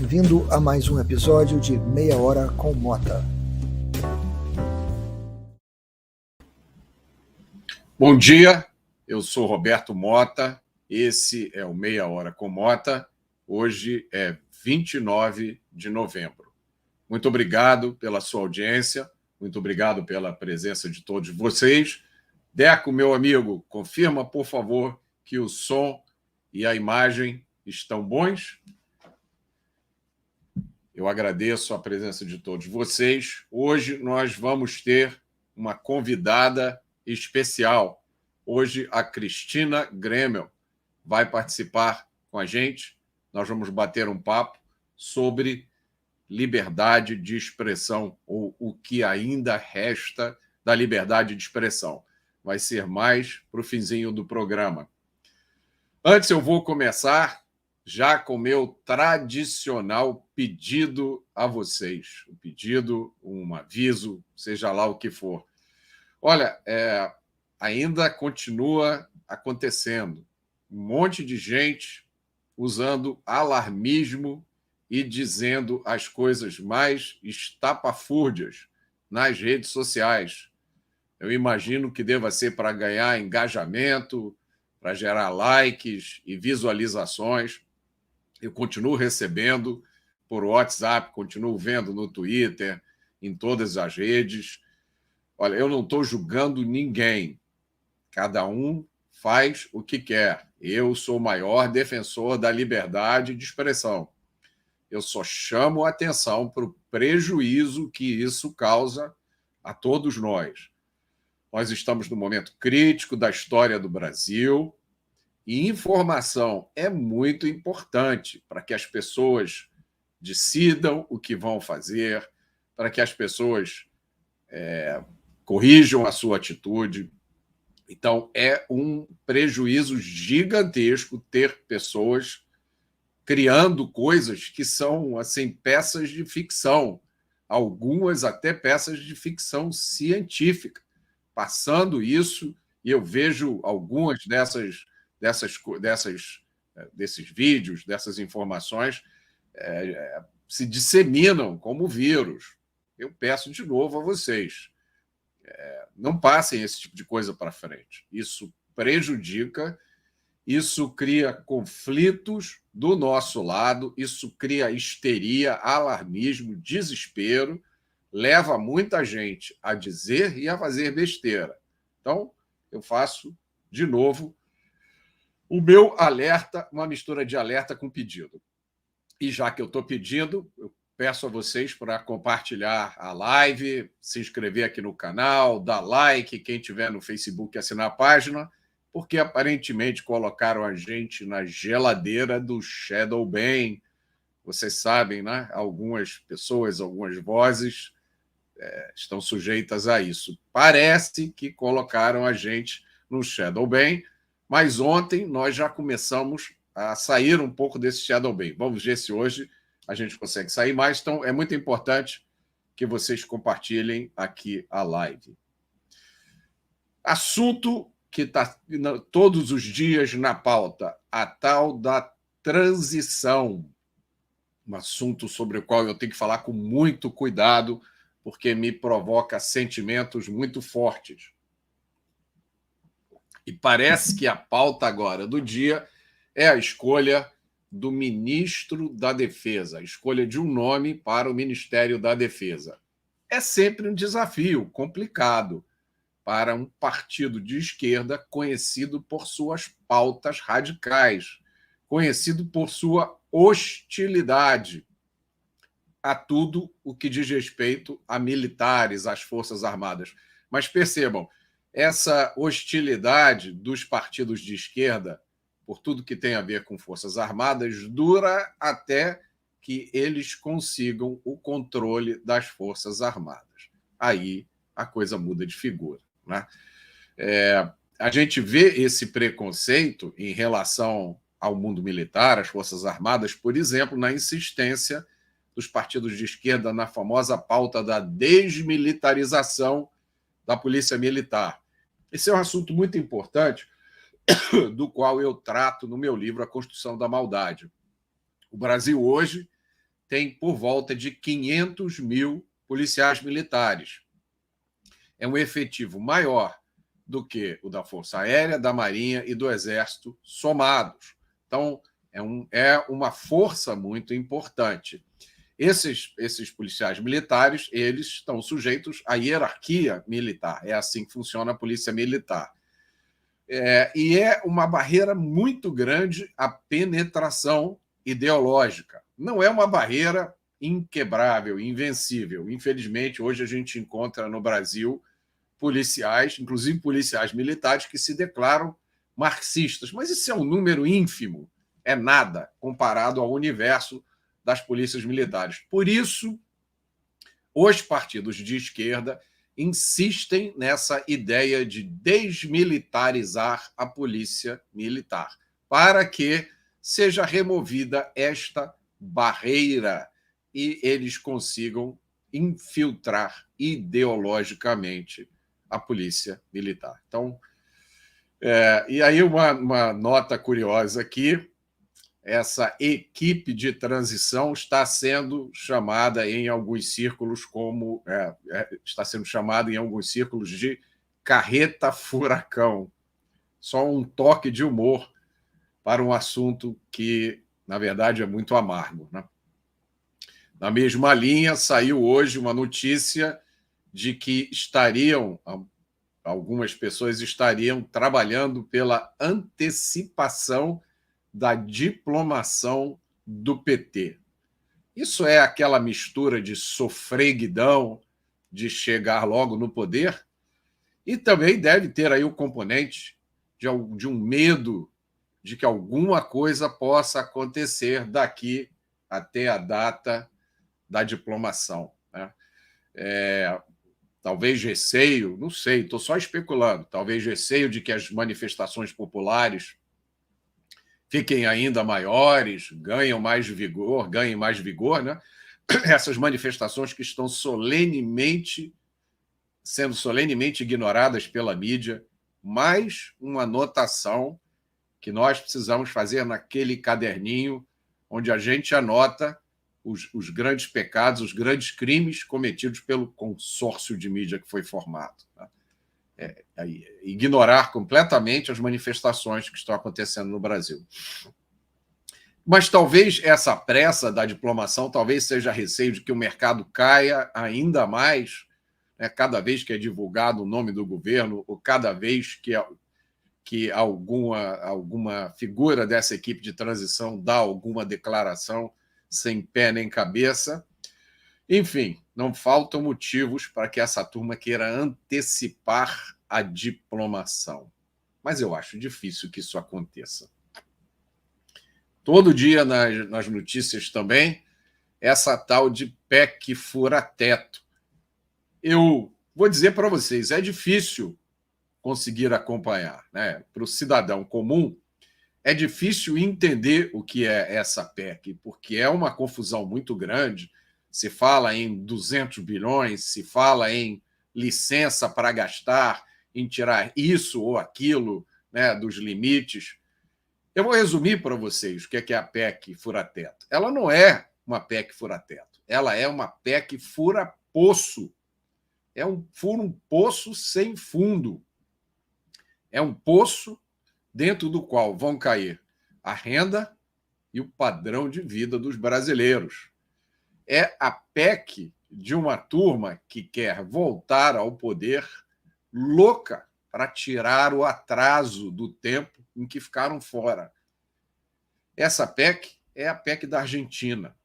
Bem-vindo a mais um episódio de Meia Hora com Mota. Bom dia, eu sou Roberto Mota, esse é o Meia Hora com Mota, hoje é 29 de novembro. Muito obrigado pela sua audiência, muito obrigado pela presença de todos vocês. Deco, meu amigo, confirma, por favor, que o som e a imagem estão bons? Eu agradeço a presença de todos vocês. Hoje nós vamos ter uma convidada especial. Hoje a Cristina Gremel vai participar com a gente. Nós vamos bater um papo sobre liberdade de expressão, ou o que ainda resta da liberdade de expressão. Vai ser mais para o finzinho do programa. Antes eu vou começar já com o meu tradicional pedido a vocês. Um pedido, um aviso, seja lá o que for. Olha, ainda continua acontecendo. Um monte de gente usando alarmismo e dizendo as coisas mais estapafúrdias nas redes sociais. Eu imagino que deva ser para ganhar engajamento, para gerar likes e visualizações. Eu continuo recebendo por WhatsApp, continuo vendo no Twitter, em todas as redes. Olha, eu não estou julgando ninguém. Cada um faz o que quer. Eu sou o maior defensor da liberdade de expressão. Eu só chamo a atenção para o prejuízo que isso causa a todos nós. Nós estamos num momento crítico da história do Brasil. E informação é muito importante para que as pessoas decidam o que vão fazer, para que as pessoas corrijam a sua atitude. Então, é um prejuízo gigantesco ter pessoas criando coisas que são assim, peças de ficção, algumas até peças de ficção científica, passando isso, e eu vejo algumas desses vídeos, dessas informações, se disseminam como vírus. Eu peço de novo a vocês, não passem esse tipo de coisa para frente. Isso prejudica, isso cria conflitos do nosso lado, isso cria histeria, alarmismo, desespero, leva muita gente a dizer e a fazer besteira. Então, eu faço, de novo, o meu alerta, uma mistura de alerta com pedido. E já que eu estou pedindo, eu peço a vocês para compartilhar a live, se inscrever aqui no canal, dar like, quem tiver no Facebook assinar a página, porque aparentemente colocaram a gente na geladeira do Shadow Ban. Vocês sabem, né? Algumas pessoas, algumas vozes estão sujeitas a isso. Parece que colocaram a gente no Shadow Ban, mas ontem nós já começamos a sair um pouco desse Shadow Ban. Vamos ver se hoje a gente consegue sair mais. Então, é muito importante que vocês compartilhem aqui a live. Assunto que está todos os dias na pauta, a tal da transição. Um assunto sobre o qual eu tenho que falar com muito cuidado, porque me provoca sentimentos muito fortes. E parece que a pauta agora do dia é a escolha do ministro da Defesa, a escolha de um nome para o Ministério da Defesa. É sempre um desafio complicado para um partido de esquerda conhecido por suas pautas radicais, conhecido por sua hostilidade a tudo o que diz respeito a militares, às Forças Armadas. Mas percebam, essa hostilidade dos partidos de esquerda, por tudo que tem a ver com Forças Armadas, dura até que eles consigam o controle das Forças Armadas. Aí a coisa muda de figura, né? A gente vê esse preconceito em relação ao mundo militar, às Forças Armadas, por exemplo, na insistência dos partidos de esquerda na famosa pauta da desmilitarização da Polícia Militar. Esse é um assunto muito importante, do qual eu trato no meu livro A Construção da Maldade. O Brasil hoje tem por volta de 500 mil policiais militares. É um efetivo maior do que o da Força Aérea, da Marinha e do Exército somados. Então, é uma força muito importante. Esses policiais militares, eles estão sujeitos à hierarquia militar. É assim que funciona a polícia militar. E é uma barreira muito grande a penetração ideológica. Não é uma barreira inquebrável, invencível. Infelizmente, hoje a gente encontra no Brasil policiais, inclusive policiais militares, que se declaram marxistas. Mas isso é um número ínfimo, é nada comparado ao universo das polícias militares. Por isso, os partidos de esquerda insistem nessa ideia de desmilitarizar a polícia militar, para que seja removida esta barreira e eles consigam infiltrar ideologicamente a polícia militar. Então, e aí uma nota curiosa aqui, essa equipe de transição está sendo chamada em alguns círculos está sendo chamada em alguns círculos de carreta furacão. Só um toque de humor para um assunto que, na verdade, é muito amargo, né? Na mesma linha, saiu hoje uma notícia de que algumas pessoas estariam trabalhando pela antecipação da diplomação do PT. Isso é aquela mistura de sofreguidão, de chegar logo no poder, e também deve ter aí o componente de um medo de que alguma coisa possa acontecer daqui até a data da diplomação, né? Talvez receio, não sei, estou só especulando, talvez receio de que as manifestações populares fiquem ainda maiores, ganhem mais vigor, né? Essas manifestações que estão sendo solenemente ignoradas pela mídia, mais uma anotação que nós precisamos fazer naquele caderninho onde a gente anota os grandes pecados, os grandes crimes cometidos pelo consórcio de mídia que foi formado. Ignorar completamente as manifestações que estão acontecendo no Brasil. Mas talvez essa pressa da diplomação talvez seja receio de que o mercado caia ainda mais, né, cada vez que é divulgado o nome do governo, ou cada vez que alguma figura dessa equipe de transição dá alguma declaração sem pé nem cabeça. Enfim, não faltam motivos para que essa turma queira antecipar a diplomação. Mas eu acho difícil que isso aconteça. Todo dia nas notícias também, essa tal de PEC fura-teto. Eu vou dizer para vocês, é difícil conseguir acompanhar, né? Para o cidadão comum, é difícil entender o que é essa PEC, porque é uma confusão muito grande. Se fala em 200 bilhões, se fala em licença para gastar, em tirar isso ou aquilo, né, dos limites. Eu vou resumir para vocês o que é a PEC fura-teto. Ela não é uma PEC fura-teto, ela é uma PEC fura-poço. É um poço sem fundo. É um poço dentro do qual vão cair a renda e o padrão de vida dos brasileiros. É a PEC de uma turma que quer voltar ao poder louca para tirar o atraso do tempo em que ficaram fora. Essa PEC é a PEC da Argentina,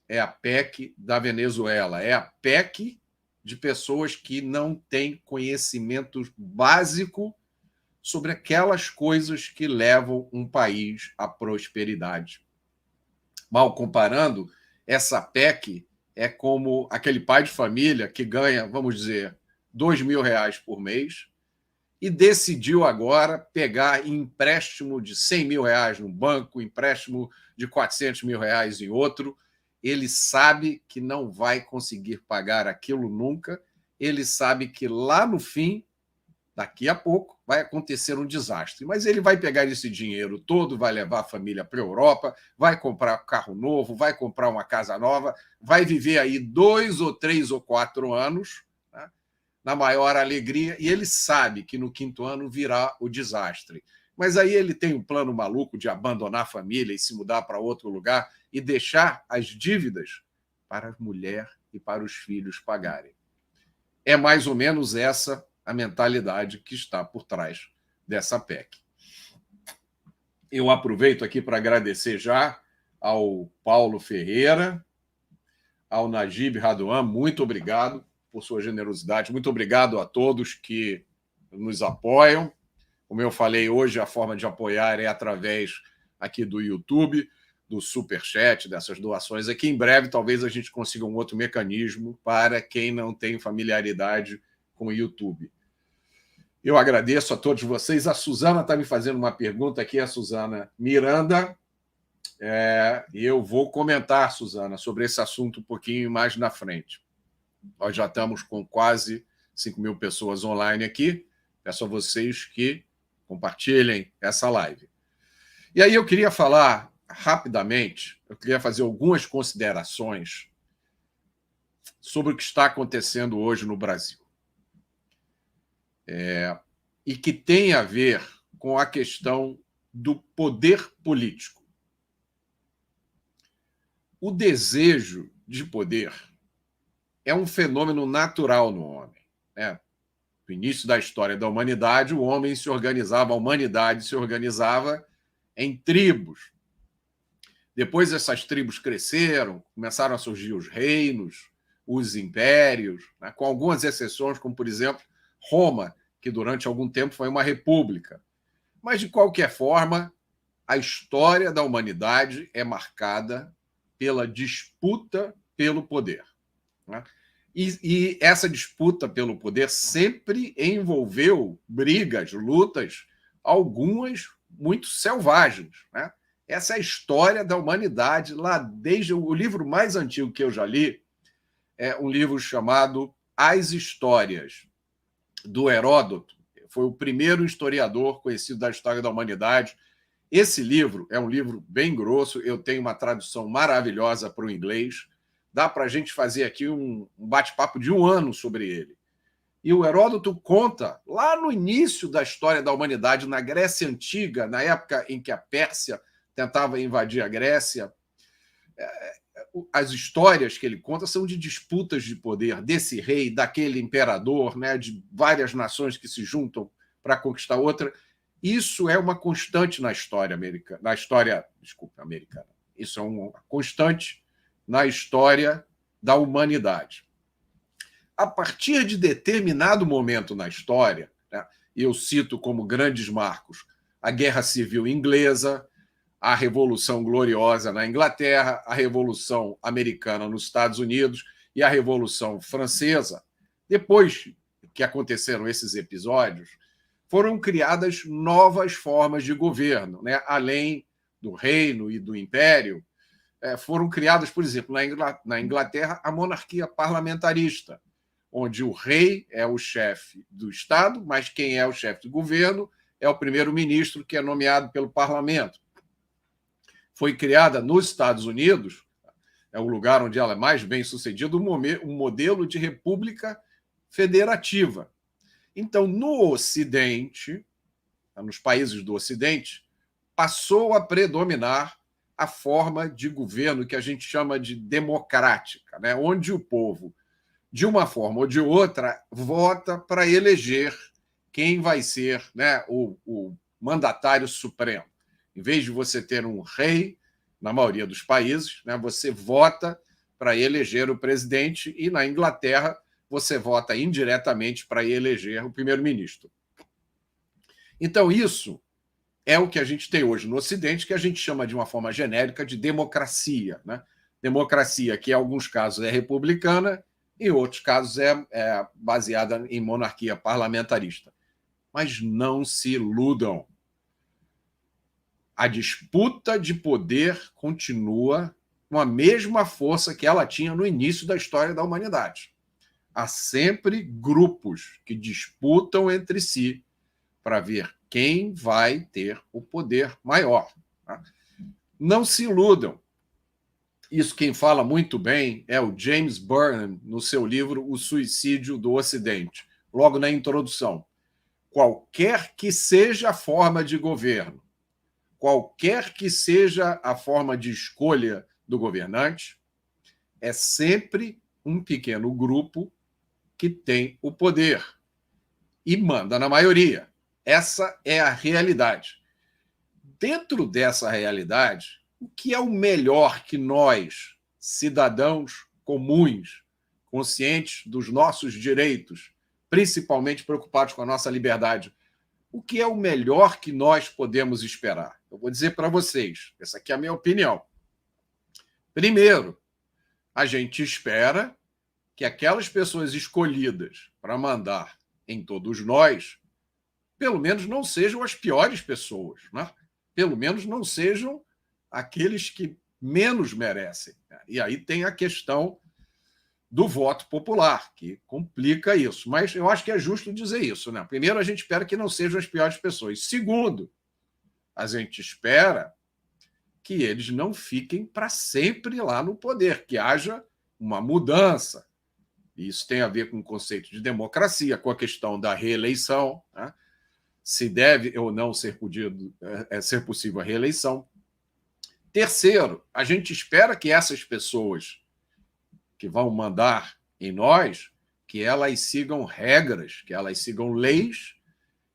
é a PEC da Venezuela, é a PEC de pessoas que não têm conhecimento básico sobre aquelas coisas que levam um país à prosperidade. Mal comparando, essa PEC é como aquele pai de família que ganha, vamos dizer, R$2.000 por mês e decidiu agora pegar empréstimo de R$100.000 num banco, empréstimo de R$400.000 em outro. Ele sabe que não vai conseguir pagar aquilo nunca, ele sabe que lá no fim daqui a pouco vai acontecer um desastre. Mas ele vai pegar esse dinheiro todo, vai levar a família para a Europa, vai comprar um carro novo, vai comprar uma casa nova, vai viver aí 2 ou 3 ou 4 anos, né, na maior alegria, e ele sabe que no 5º ano virá o desastre. Mas aí ele tem um plano maluco de abandonar a família e se mudar para outro lugar e deixar as dívidas para a mulher e para os filhos pagarem. É mais ou menos essa a mentalidade que está por trás dessa PEC. Eu aproveito aqui para agradecer já ao Paulo Ferreira, ao Najib Raduan, muito obrigado por sua generosidade, muito obrigado a todos que nos apoiam. Como eu falei hoje, a forma de apoiar é através aqui do YouTube, do Superchat, dessas doações aqui. Em breve, talvez a gente consiga um outro mecanismo para quem não tem familiaridade com o YouTube. Eu agradeço a todos vocês. A Suzana está me fazendo uma pergunta aqui, a Suzana Miranda. E eu vou comentar, Suzana, sobre esse assunto um pouquinho mais na frente. Nós já estamos com quase 5.000 pessoas online aqui. Peço a vocês que compartilhem essa live. E aí eu queria falar rapidamente, eu queria fazer algumas considerações sobre o que está acontecendo hoje no Brasil. E que tem a ver com a questão do poder político. O desejo de poder é um fenômeno natural no homem, né? No início da história da humanidade, o homem se organizava, a humanidade se organizava em tribos. Depois essas tribos cresceram, começaram a surgir os reinos, os impérios, né? Com algumas exceções, como, por exemplo, Roma, que durante algum tempo foi uma república. Mas, de qualquer forma, a história da humanidade é marcada pela disputa pelo poder, né? E essa disputa pelo poder sempre envolveu brigas, lutas, algumas muito selvagens, né? Essa é a história da humanidade, lá desde o livro mais antigo que eu já li, é um livro chamado As Histórias, do Heródoto. Foi o primeiro historiador conhecido da história da humanidade. Esse livro é um livro bem grosso, eu tenho uma tradução maravilhosa para o inglês. Dá para a gente fazer aqui um bate-papo de 1 ano sobre ele. E o Heródoto conta, lá no início da história da humanidade, na Grécia Antiga, na época em que a Pérsia tentava invadir a Grécia, as histórias que ele conta são de disputas de poder desse rei, daquele imperador, né, de várias nações que se juntam para conquistar outra. Isso é uma constante na história americana, americana. Isso é uma constante na história da humanidade. A partir de determinado momento na história, né, eu cito como grandes marcos a Guerra Civil Inglesa, a Revolução Gloriosa na Inglaterra, a Revolução Americana nos Estados Unidos e a Revolução Francesa. Depois que aconteceram esses episódios, foram criadas novas formas de governo, né? Além do reino e do império, foram criadas, por exemplo, na Inglaterra, a monarquia parlamentarista, onde o rei é o chefe do Estado, mas quem é o chefe do governo é o primeiro-ministro, que é nomeado pelo parlamento. Foi criada nos Estados Unidos, é o lugar onde ela é mais bem sucedida, um modelo de república federativa. Então, no Ocidente, nos países do Ocidente, passou a predominar a forma de governo que a gente chama de democrática, né? Onde o povo, de uma forma ou de outra, vota para eleger quem vai ser, né, o mandatário supremo. Em vez de você ter um rei, na maioria dos países, né, você vota para eleger o presidente, e na Inglaterra você vota indiretamente para eleger o primeiro-ministro. Então, isso é o que a gente tem hoje no Ocidente, que a gente chama de uma forma genérica de democracia, né? Democracia que, em alguns casos, é republicana, em outros casos, é baseada em monarquia parlamentarista. Mas não se iludam. A disputa de poder continua com a mesma força que ela tinha no início da história da humanidade. há sempre grupos que disputam entre si para ver quem vai ter o poder maior. Tá? Não se iludam. Isso quem fala muito bem é o James Burnham, no seu livro O Suicídio do Ocidente, logo na introdução. Qualquer que seja a forma de governo, qualquer que seja a forma de escolha do governante, é sempre um pequeno grupo que tem o poder e manda na maioria. Essa é a realidade. Dentro dessa realidade, o que é o melhor que nós, cidadãos comuns, conscientes dos nossos direitos, principalmente preocupados com a nossa liberdade, o que é o melhor que nós podemos esperar? Eu vou dizer para vocês, essa aqui é a minha opinião. Primeiro, a gente espera que aquelas pessoas escolhidas para mandar em todos nós, pelo menos não sejam as piores pessoas, né? Pelo menos não sejam aqueles que menos merecem. E aí tem a questão do voto popular, que complica isso. Mas eu acho que é justo dizer isso, né? Primeiro, a gente espera que não sejam as piores pessoas. Segundo, a gente espera que eles não fiquem para sempre lá no poder, que haja uma mudança. Isso tem a ver com o conceito de democracia, com a questão da reeleição, né? Se deve ou não ser possível a reeleição. Terceiro, a gente espera que essas pessoas que vão mandar em nós, que elas sigam regras, que elas sigam leis,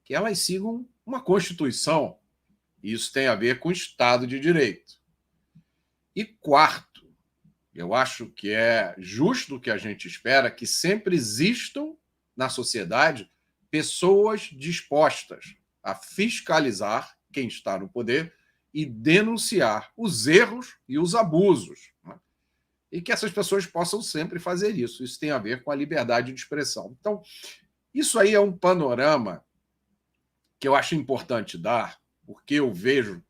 que elas sigam uma Constituição. Isso tem a ver com o Estado de Direito. E quarto, eu acho que é justo que a gente espera que sempre existam na sociedade pessoas dispostas a fiscalizar quem está no poder e denunciar os erros e os abusos. Né? E que essas pessoas possam sempre fazer isso. Isso tem a ver com a liberdade de expressão. Então, isso aí é um panorama que eu acho importante dar, porque eu vejo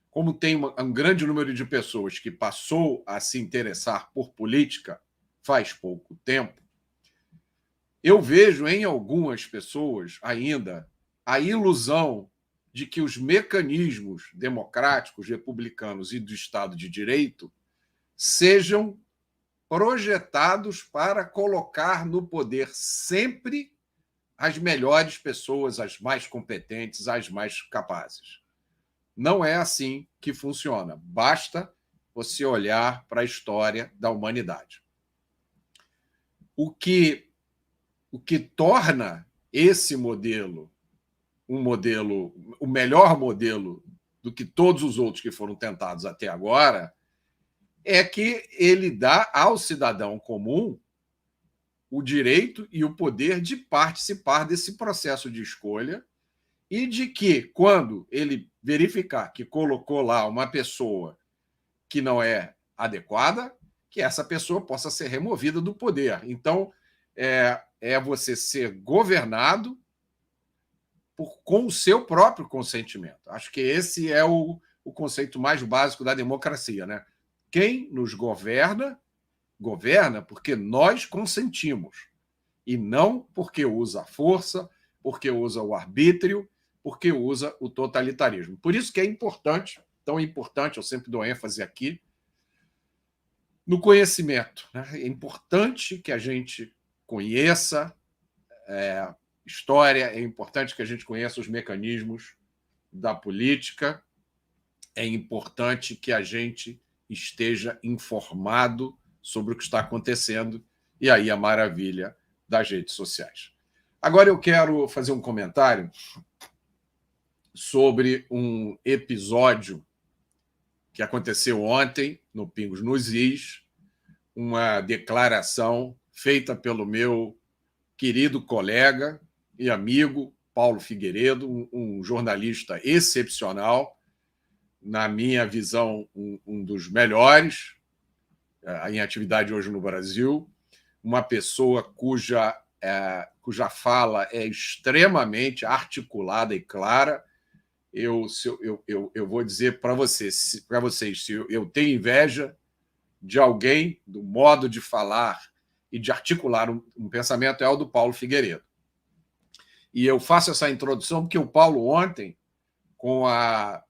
como tem um grande número de pessoas que passou a se interessar por política faz pouco tempo. Eu vejo em algumas pessoas ainda a ilusão de que os mecanismos democráticos, republicanos e do Estado de Direito sejam projetados para colocar no poder sempre as melhores pessoas, as mais competentes, as mais capazes. Não é assim que funciona. Basta você olhar para a história da humanidade. O que torna esse modelo o melhor modelo do que todos os outros que foram tentados até agora, é que ele dá ao cidadão comum o direito e o poder de participar desse processo de escolha e de que, quando ele verificar que colocou lá uma pessoa que não é adequada, que essa pessoa possa ser removida do poder. Então, é você ser governado com o seu próprio consentimento. Acho que esse é o conceito mais básico da democracia, né? Quem nos governa, governa porque nós consentimos, e não porque usa a força, porque usa o arbítrio, porque usa o totalitarismo. Por isso que é importante, tão importante, eu sempre dou ênfase aqui, no conhecimento. Né? É importante que a gente conheça história, é importante que a gente conheça os mecanismos da política, é importante que a gente esteja informado sobre o que está acontecendo, e aí a maravilha das redes sociais. Agora eu quero fazer um comentário sobre um episódio que aconteceu ontem no Pingos nos Is, uma declaração feita pelo meu querido colega e amigo Paulo Figueiredo, um jornalista excepcional, na minha visão, um dos melhores em atividade hoje no Brasil, uma pessoa cuja fala é extremamente articulada e clara. Eu vou dizer para vocês, se eu tenho inveja de alguém, do modo de falar e de articular um pensamento é o do Paulo Figueiredo. E eu faço essa introdução porque o Paulo ontem, com a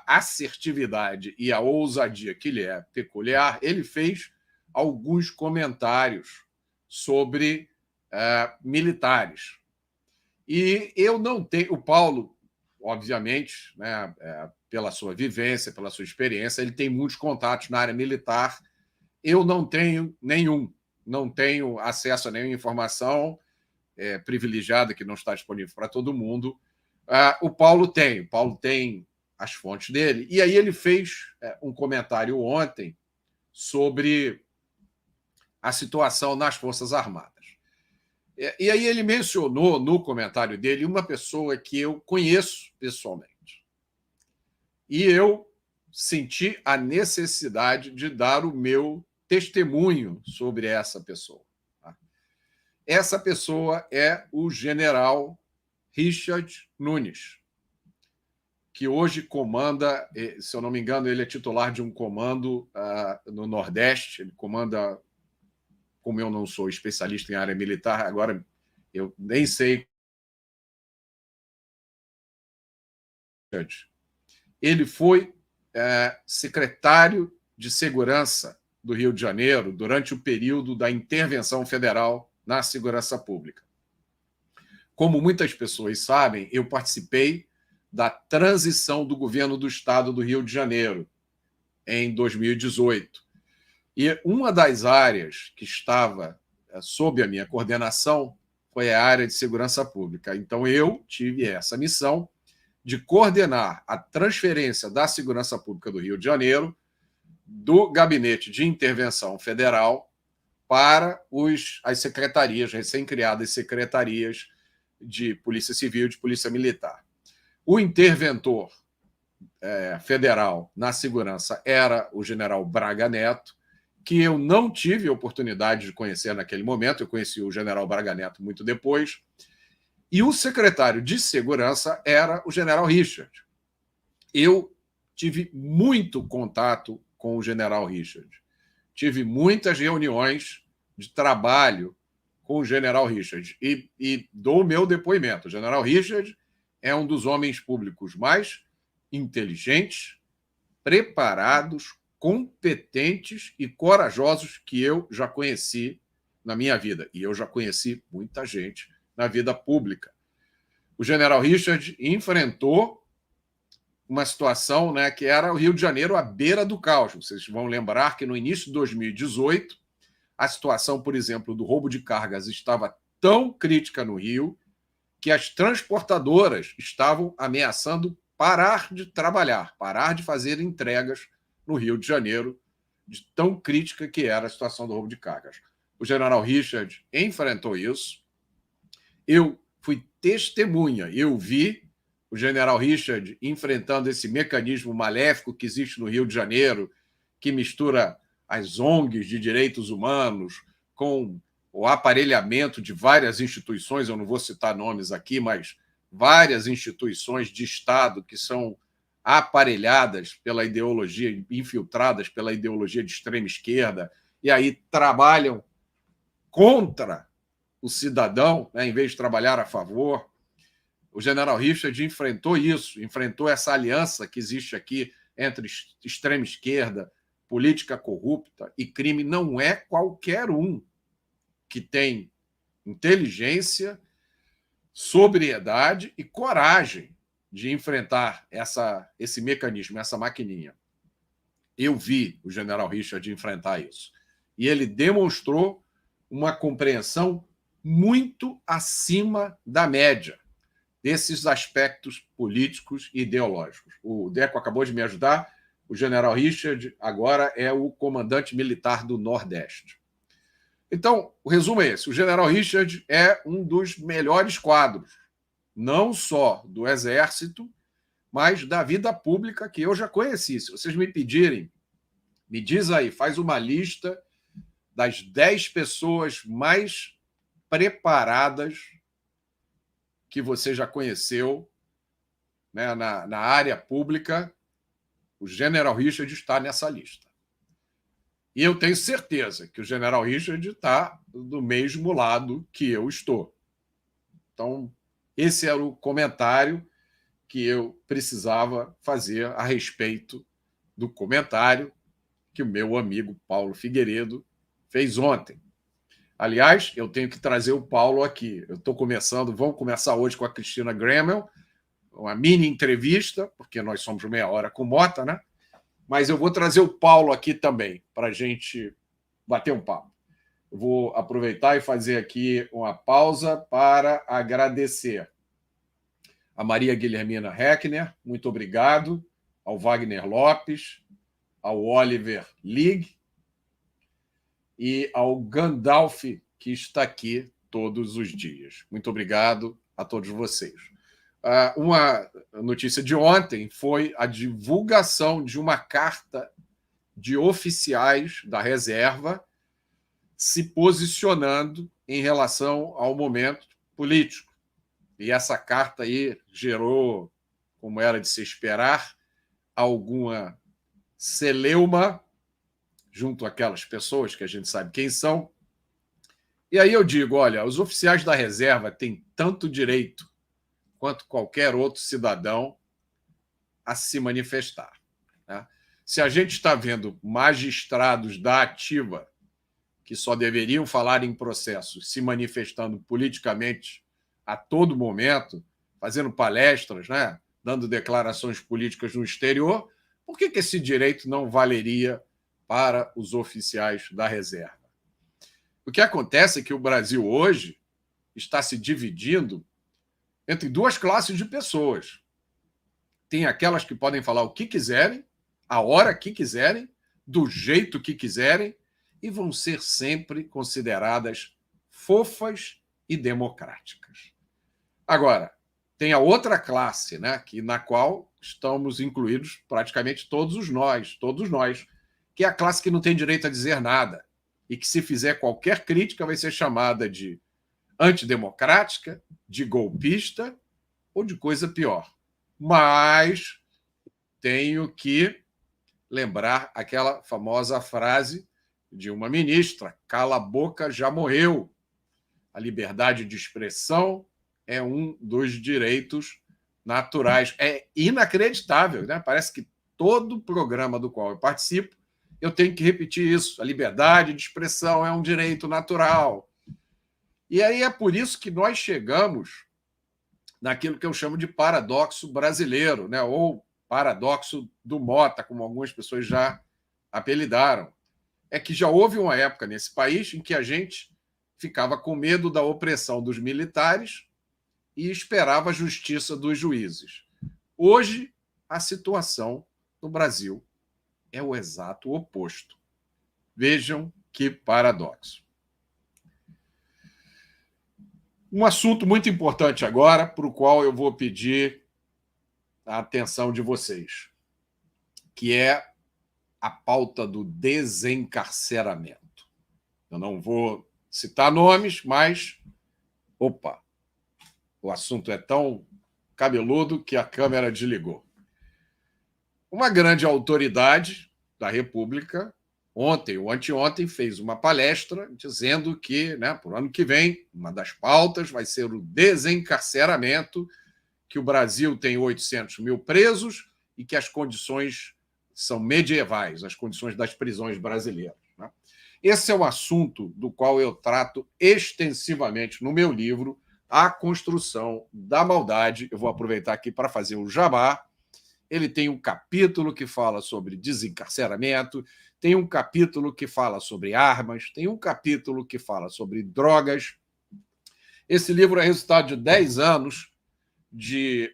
assertividade e a ousadia que lhe é peculiar, ele fez alguns comentários sobre militares. E eu não tenho... O Paulo, obviamente, né, pela sua vivência, pela sua experiência, ele tem muitos contatos na área militar. Eu não tenho nenhum. Não tenho acesso a nenhuma informação privilegiada que não está disponível para todo mundo. O Paulo tem as fontes dele. E aí ele fez um comentário ontem sobre a situação nas Forças Armadas. E aí ele mencionou no comentário dele uma pessoa que eu conheço pessoalmente. E eu senti a necessidade de dar o meu testemunho sobre essa pessoa. Essa pessoa é o general Richard Nunes, que hoje comanda, se eu não me engano, ele é titular de um comando no Nordeste, ele comanda, como eu não sou especialista em área militar, agora eu nem sei. Ele foi secretário de Segurança do Rio de Janeiro durante o período da intervenção federal na segurança pública. Como muitas pessoas sabem, eu participei da transição do governo do estado do Rio de Janeiro em 2018. E uma das áreas que estava sob a minha coordenação foi a área de segurança pública. Então, eu tive essa missão de coordenar a transferência da segurança pública do Rio de Janeiro do Gabinete de Intervenção Federal para as secretarias, recém-criadas secretarias de Polícia Civil e de Polícia Militar. O interventor federal na segurança era o general Braga Neto, que eu não tive a oportunidade de conhecer naquele momento, eu conheci o general Braga Neto muito depois, e o secretário de Segurança era o general Richard. Eu tive muito contato com o general Richard. Tive muitas reuniões de trabalho com o general Richard e dou o meu depoimento. O general Richard é um dos homens públicos mais inteligentes, preparados, competentes e corajosos que eu já conheci na minha vida. E eu já conheci muita gente na vida pública. O general Richard enfrentou uma situação, né, que era o Rio de Janeiro à beira do caos. Vocês vão lembrar que no início de 2018, a situação, por exemplo, do roubo de cargas estava tão crítica no Rio que as transportadoras estavam ameaçando parar de trabalhar, parar de fazer entregas no Rio de Janeiro, de tão crítica que era a situação do roubo de cargas. O general Richard enfrentou isso. Eu fui testemunha, eu vi o general Richard enfrentando esse mecanismo maléfico que existe no Rio de Janeiro, que mistura as ONGs de direitos humanos com o aparelhamento de várias instituições, eu não vou citar nomes aqui, mas várias instituições de Estado que são aparelhadas pela ideologia, infiltradas pela ideologia de extrema esquerda, e aí trabalham contra o cidadão, né, em vez de trabalhar a favor. O general Richard enfrentou isso, enfrentou essa aliança que existe aqui entre extrema esquerda, política corrupta e crime. Não é qualquer um que tem inteligência, sobriedade e coragem de enfrentar esse mecanismo, essa maquininha. Eu vi o general Richard enfrentar isso. E ele demonstrou uma compreensão muito acima da média desses aspectos políticos e ideológicos. O Deco acabou de me ajudar. O general Richard agora é o comandante militar do Nordeste. Então, o resumo é esse. O general Richard é um dos melhores quadros, não só do Exército, mas da vida pública que eu já conheci. Se vocês me pedirem, me diz aí, faz uma lista das 10 pessoas mais preparadas que você já conheceu, né, na área pública. O general Richard está nessa lista. E eu tenho certeza que o general Richard está do mesmo lado que eu estou. Então, esse era o comentário que eu precisava fazer a respeito do comentário que o meu amigo Paulo Figueiredo fez ontem. Aliás, eu tenho que trazer o Paulo aqui. Eu estou começando, vamos começar hoje com a Cristina Gremel, uma mini entrevista, porque nós somos Meia Hora com Mota, né? Mas eu vou trazer o Paulo aqui também, para a gente bater um papo. Eu vou aproveitar e fazer aqui uma pausa para agradecer a Maria Guilhermina Heckner, muito obrigado, ao Wagner Lopes, ao Oliver Lig e ao Gandalf, que está aqui todos os dias. Muito obrigado a todos vocês. Uma notícia de ontem foi a divulgação de uma carta de oficiais da reserva se posicionando em relação ao momento político. E essa carta aí gerou, como era de se esperar, alguma celeuma junto àquelas pessoas que a gente sabe quem são. E aí eu digo, olha, os oficiais da reserva têm tanto direito quanto qualquer outro cidadão a se manifestar, né? Se a gente está vendo magistrados da ativa que só deveriam falar em processos se manifestando politicamente a todo momento, fazendo palestras, né, dando declarações políticas no exterior, por que esse direito não valeria para os oficiais da reserva? O que acontece é que o Brasil hoje está se dividindo entre duas classes de pessoas. Tem aquelas que podem falar o que quiserem, a hora que quiserem, do jeito que quiserem, e vão ser sempre consideradas fofas e democráticas. Agora, tem a outra classe, né, na qual estamos incluídos praticamente todos nós, que é a classe que não tem direito a dizer nada e que, se fizer qualquer crítica, vai ser chamada de antidemocrática, de golpista ou de coisa pior. Mas tenho que lembrar aquela famosa frase de uma ministra: cala a boca, já morreu. A liberdade de expressão é um dos direitos naturais. É inacreditável, né? Parece que todo programa do qual eu participo, eu tenho que repetir isso. A liberdade de expressão é um direito natural. E aí é por isso que nós chegamos naquilo que eu chamo de paradoxo brasileiro, né? Ou paradoxo do Mota, como algumas pessoas já apelidaram. É que já houve uma época nesse país em que a gente ficava com medo da opressão dos militares e esperava a justiça dos juízes. Hoje, a situação no Brasil é o exato oposto. Vejam que paradoxo. Um assunto muito importante agora, para o qual eu vou pedir a atenção de vocês, que é a pauta do desencarceramento. Eu não vou citar nomes, mas, o assunto é tão cabeludo que a câmera desligou. Uma grande autoridade da República, ontem ou anteontem, fez uma palestra dizendo que, né, para o ano que vem, uma das pautas vai ser o desencarceramento, que o Brasil tem 800 mil presos e que as condições são medievais, as condições das prisões brasileiras, né? Esse é um assunto do qual eu trato extensivamente no meu livro, A Construção da Maldade. Eu vou aproveitar aqui para fazer um jabá. Ele tem um capítulo que fala sobre desencarceramento, tem um capítulo que fala sobre armas, tem um capítulo que fala sobre drogas. Esse livro é resultado de 10 anos de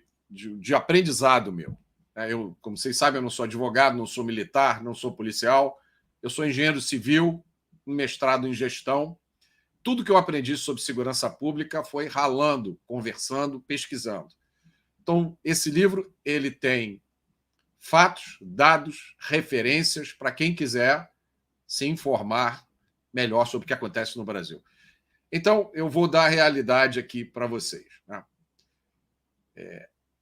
aprendizado meu. Eu, como vocês sabem, eu não sou advogado, não sou militar, não sou policial, eu sou engenheiro civil, um mestrado em gestão. Tudo que eu aprendi sobre segurança pública foi ralando, conversando, pesquisando. Então, esse livro ele tem fatos, dados, referências para quem quiser se informar melhor sobre o que acontece no Brasil. Então, eu vou dar a realidade aqui para vocês, né?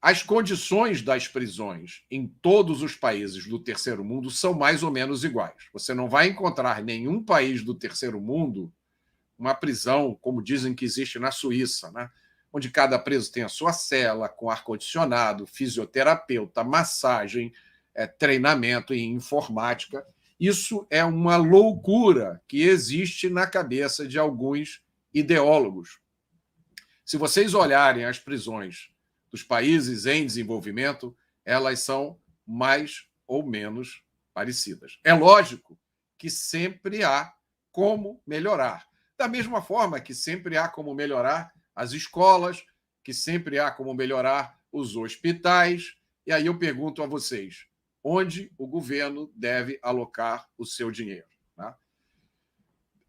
As condições das prisões em todos os países do terceiro mundo são mais ou menos iguais. Você não vai encontrar em nenhum país do terceiro mundo uma prisão, como dizem que existe na Suíça, né? Onde cada preso tem a sua cela, com ar-condicionado, fisioterapeuta, massagem, treinamento em informática. Isso é uma loucura que existe na cabeça de alguns ideólogos. Se vocês olharem as prisões dos países em desenvolvimento, elas são mais ou menos parecidas. É lógico que sempre há como melhorar. Da mesma forma que sempre há como melhorar as escolas, que sempre há como melhorar os hospitais. E aí eu pergunto a vocês, onde o governo deve alocar o seu dinheiro? Tá?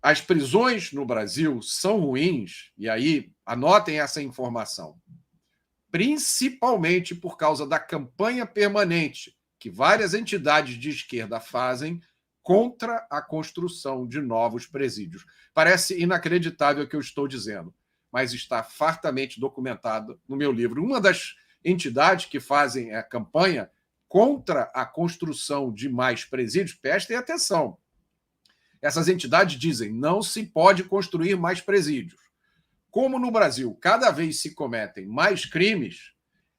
As prisões no Brasil são ruins, e aí anotem essa informação, principalmente por causa da campanha permanente que várias entidades de esquerda fazem contra a construção de novos presídios. Parece inacreditável o que eu estou dizendo, mas está fartamente documentado no meu livro. Uma das entidades que fazem a campanha contra a construção de mais presídios, prestem atenção, essas entidades dizem que não se pode construir mais presídios. Como no Brasil cada vez se cometem mais crimes,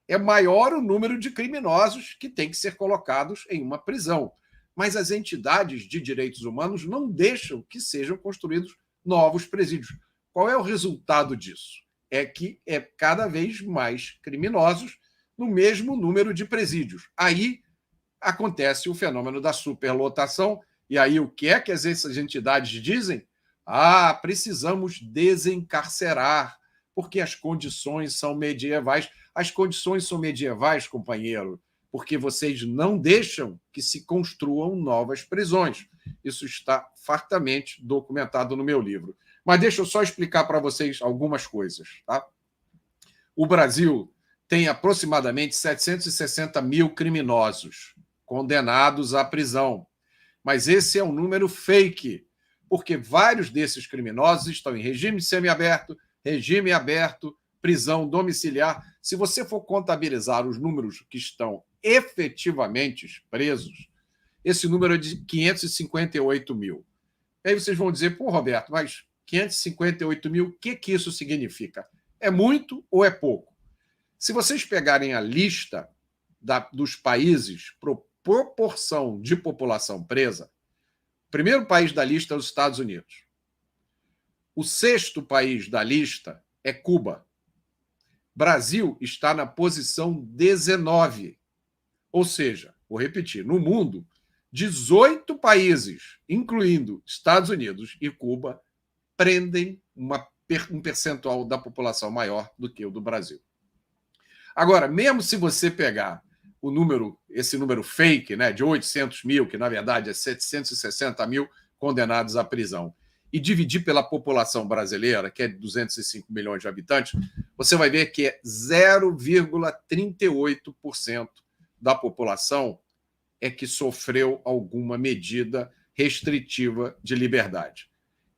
é maior o número de criminosos que tem que ser colocados em uma prisão. Mas as entidades de direitos humanos não deixam que sejam construídos novos presídios. Qual é o resultado disso? É que é cada vez mais criminosos no mesmo número de presídios. Aí acontece o fenômeno da superlotação. E aí o que é que essas entidades dizem? Precisamos desencarcerar, porque as condições são medievais. As condições são medievais, companheiro, porque vocês não deixam que se construam novas prisões. Isso está fartamente documentado no meu livro. Mas deixa eu só explicar para vocês algumas coisas. Tá? O Brasil tem aproximadamente 760 mil criminosos condenados à prisão. Mas esse é um número fake, porque vários desses criminosos estão em regime semiaberto, regime aberto, prisão domiciliar. Se você for contabilizar os números que estão efetivamente presos, esse número é de 558 mil. E aí vocês vão dizer, Roberto, mas 558 mil, o que isso significa? É muito ou é pouco? Se vocês pegarem a lista dos países por proporção de população presa, o primeiro país da lista é os Estados Unidos. O sexto país da lista é Cuba. Brasil está na posição 19. Ou seja, vou repetir, no mundo, 18 países, incluindo Estados Unidos e Cuba, prendem um percentual da população maior do que o do Brasil. Agora, mesmo se você pegar esse número fake, né, de 800 mil, que na verdade é 760 mil condenados à prisão, e dividir pela população brasileira, que é de 205 milhões de habitantes, você vai ver que é 0,38% da população é que sofreu alguma medida restritiva de liberdade.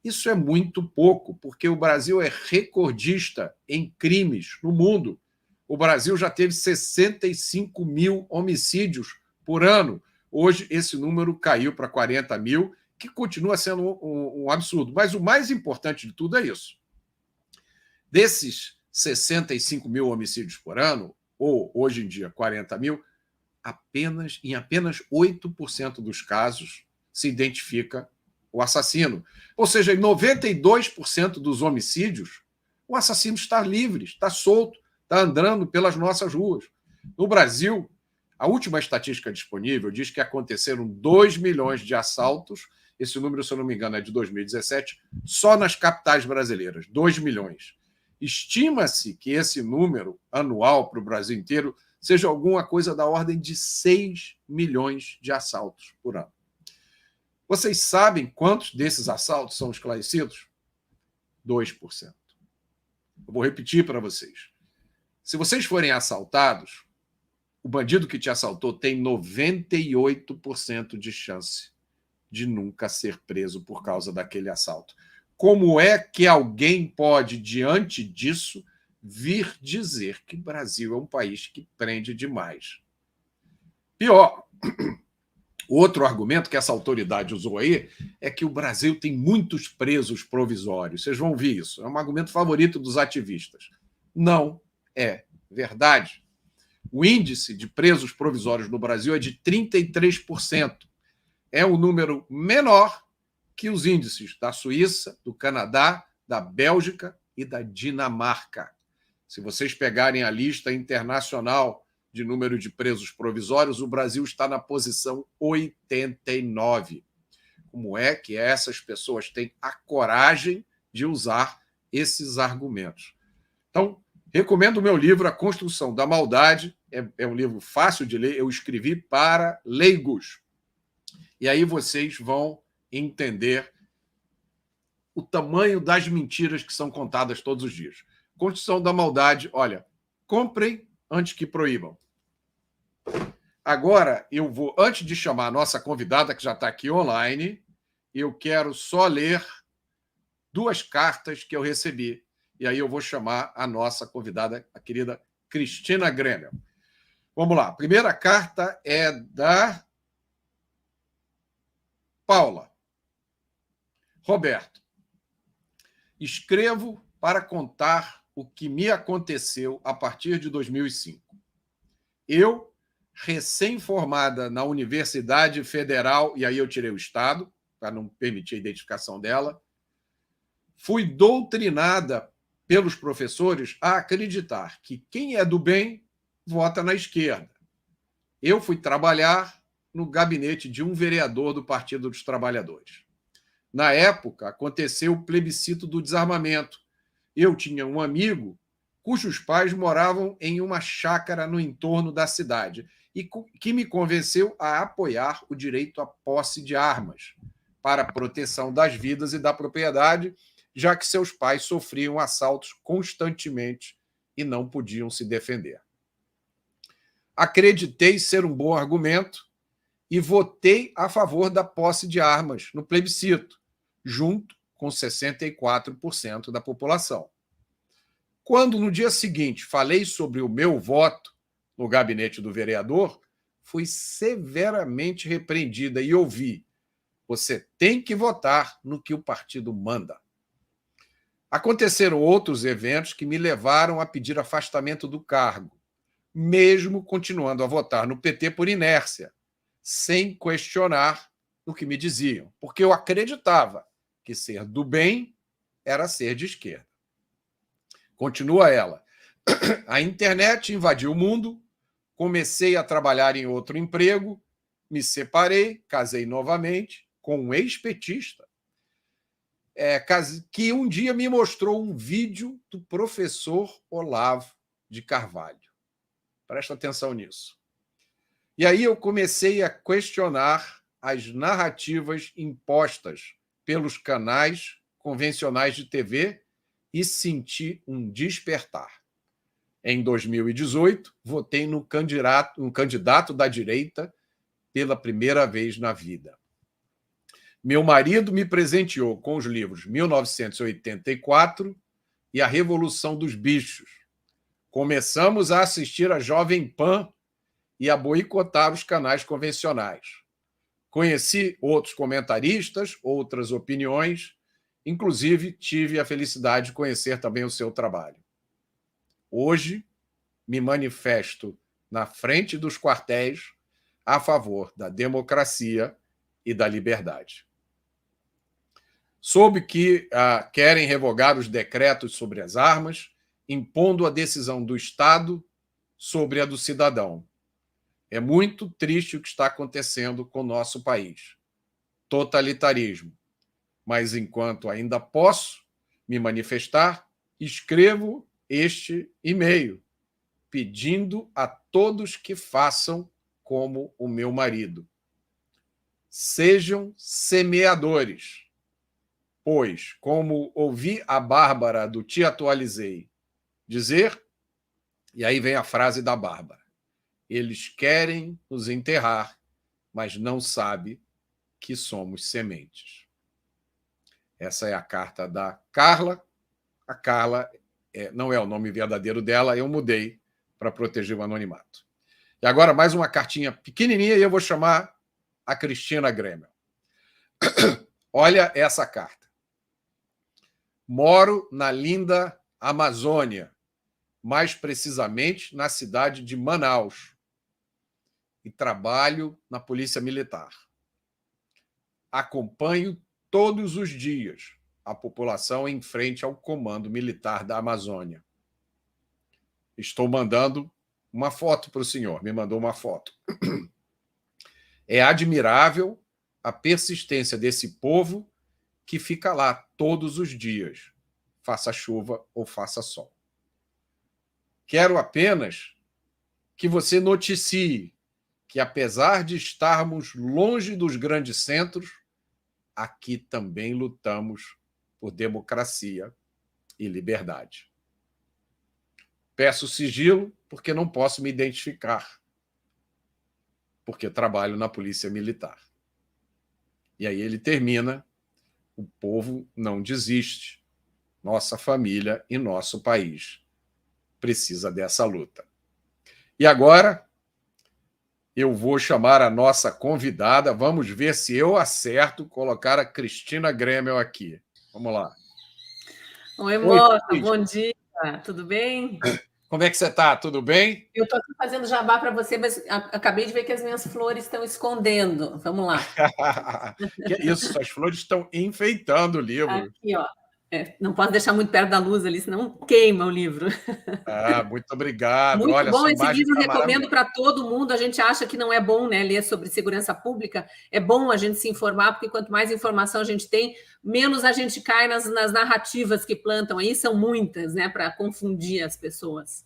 Isso é muito pouco, porque o Brasil é recordista em crimes no mundo. O Brasil já teve 65 mil homicídios por ano. Hoje, esse número caiu para 40 mil, que continua sendo um absurdo. Mas o mais importante de tudo é isso. Desses 65 mil homicídios por ano, ou hoje em dia 40 mil, em apenas 8% dos casos se identifica o assassino. Ou seja, em 92% dos homicídios, o assassino está livre, está solto, está andando pelas nossas ruas. No Brasil, a última estatística disponível diz que aconteceram 2 milhões de assaltos, esse número, se eu não me engano, é de 2017, só nas capitais brasileiras, 2 milhões. Estima-se que esse número anual para o Brasil inteiro seja alguma coisa da ordem de 6 milhões de assaltos por ano. Vocês sabem quantos desses assaltos são esclarecidos? 2%. Eu vou repetir para vocês. Se vocês forem assaltados, o bandido que te assaltou tem 98% de chance de nunca ser preso por causa daquele assalto. Como é que alguém pode, diante disso, vir dizer que o Brasil é um país que prende demais. Pior, outro argumento que essa autoridade usou aí é que o Brasil tem muitos presos provisórios. Vocês vão ouvir isso. É um argumento favorito dos ativistas. Não é verdade. O índice de presos provisórios no Brasil é de 33%. É um número menor que os índices da Suíça, do Canadá, da Bélgica e da Dinamarca. Se vocês pegarem a lista internacional de número de presos provisórios, o Brasil está na posição 89. Como é que essas pessoas têm a coragem de usar esses argumentos? Então, recomendo o meu livro, A Construção da Maldade. É um livro fácil de ler, eu escrevi para leigos. E aí vocês vão entender o tamanho das mentiras que são contadas todos os dias. Construção da Maldade, olha, comprem antes que proíbam. Agora, eu vou, antes de chamar a nossa convidada, que já está aqui online, eu quero só ler 2 cartas que eu recebi. E aí eu vou chamar a nossa convidada, a querida Cristina Grêmio. Vamos lá. A primeira carta é da Paula. Roberto, escrevo para contar o que me aconteceu a partir de 2005. Eu, recém-formada na Universidade Federal, e aí eu tirei o Estado, para não permitir a identificação dela, fui doutrinada pelos professores a acreditar que quem é do bem vota na esquerda. Eu fui trabalhar no gabinete de um vereador do Partido dos Trabalhadores. Na época, aconteceu o plebiscito do desarmamento. Eu tinha um amigo cujos pais moravam em uma chácara no entorno da cidade e que me convenceu a apoiar o direito à posse de armas para a proteção das vidas e da propriedade, já que seus pais sofriam assaltos constantemente e não podiam se defender. Acreditei ser um bom argumento e votei a favor da posse de armas no plebiscito, junto com 64% da população. Quando, no dia seguinte, falei sobre o meu voto no gabinete do vereador, fui severamente repreendida e ouvi: você tem que votar no que o partido manda. Aconteceram outros eventos que me levaram a pedir afastamento do cargo, mesmo continuando a votar no PT por inércia, sem questionar o que me diziam, porque eu acreditava que ser do bem era ser de esquerda. Continua ela. A internet invadiu o mundo, comecei a trabalhar em outro emprego, me separei, casei novamente com um ex-petista, que um dia me mostrou um vídeo do professor Olavo de Carvalho. Presta atenção nisso. E aí eu comecei a questionar as narrativas impostas pelos canais convencionais de TV e senti um despertar. Em 2018, votei no candidato da direita pela primeira vez na vida. Meu marido me presenteou com os livros 1984 e A Revolução dos Bichos. Começamos a assistir a Jovem Pan e a boicotar os canais convencionais. Conheci outros comentaristas, outras opiniões, inclusive tive a felicidade de conhecer também o seu trabalho. Hoje, me manifesto na frente dos quartéis a favor da democracia e da liberdade. Soube que querem revogar os decretos sobre as armas, impondo a decisão do Estado sobre a do cidadão. É muito triste o que está acontecendo com o nosso país. Totalitarismo. Mas enquanto ainda posso me manifestar, escrevo este e-mail, pedindo a todos que façam como o meu marido. Sejam semeadores, pois, como ouvi a Bárbara do Te Atualizei dizer, e aí vem a frase da Bárbara: eles querem nos enterrar, mas não sabem que somos sementes. Essa é a carta da Carla. A Carla não é o nome verdadeiro dela, eu mudei para proteger o anonimato. E agora mais uma cartinha pequenininha e eu vou chamar a Cristina Grêmio. Olha essa carta. Moro na linda Amazônia, mais precisamente na cidade de Manaus, e trabalho na Polícia Militar. Acompanho todos os dias a população em frente ao Comando Militar da Amazônia. Estou mandando uma foto para o senhor, me mandou uma foto. É admirável a persistência desse povo que fica lá todos os dias, faça chuva ou faça sol. Quero apenas que você noticie que, apesar de estarmos longe dos grandes centros, aqui também lutamos por democracia e liberdade. Peço sigilo porque não posso me identificar, porque trabalho na Polícia Militar. E aí ele termina: o povo não desiste. Nossa família e nosso país precisa dessa luta. E agora eu vou chamar a nossa convidada. Vamos ver se eu acerto colocar a Cristina Grêmio aqui. Vamos lá. Oi, Mota, bom dia. Tudo bem? Como é que você está? Tudo bem? Eu estou aqui fazendo jabá para você, mas acabei de ver que as minhas flores estão escondendo. Vamos lá. Que isso, as flores estão enfeitando o livro. Aqui, ó. Não posso deixar muito perto da luz ali, senão queima o livro. Muito obrigado. Muito olha, bom esse livro, tá recomendo para todo mundo. A gente acha que não é bom, né, ler sobre segurança pública. É bom a gente se informar, porque quanto mais informação a gente tem, menos a gente cai nas narrativas que plantam aí, são muitas, né, para confundir as pessoas.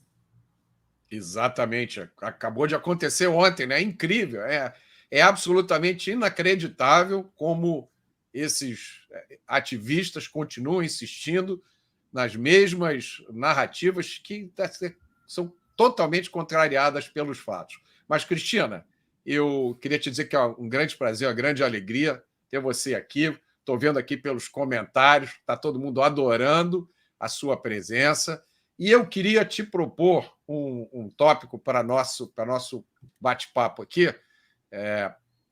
Exatamente. Acabou de acontecer ontem, né? É incrível. É absolutamente inacreditável como esses ativistas continuam insistindo nas mesmas narrativas que são totalmente contrariadas pelos fatos. Mas, Cristina, eu queria te dizer que é um grande prazer, uma grande alegria ter você aqui. Estou vendo aqui pelos comentários, está todo mundo adorando a sua presença. E eu queria te propor um tópico para nosso bate-papo aqui,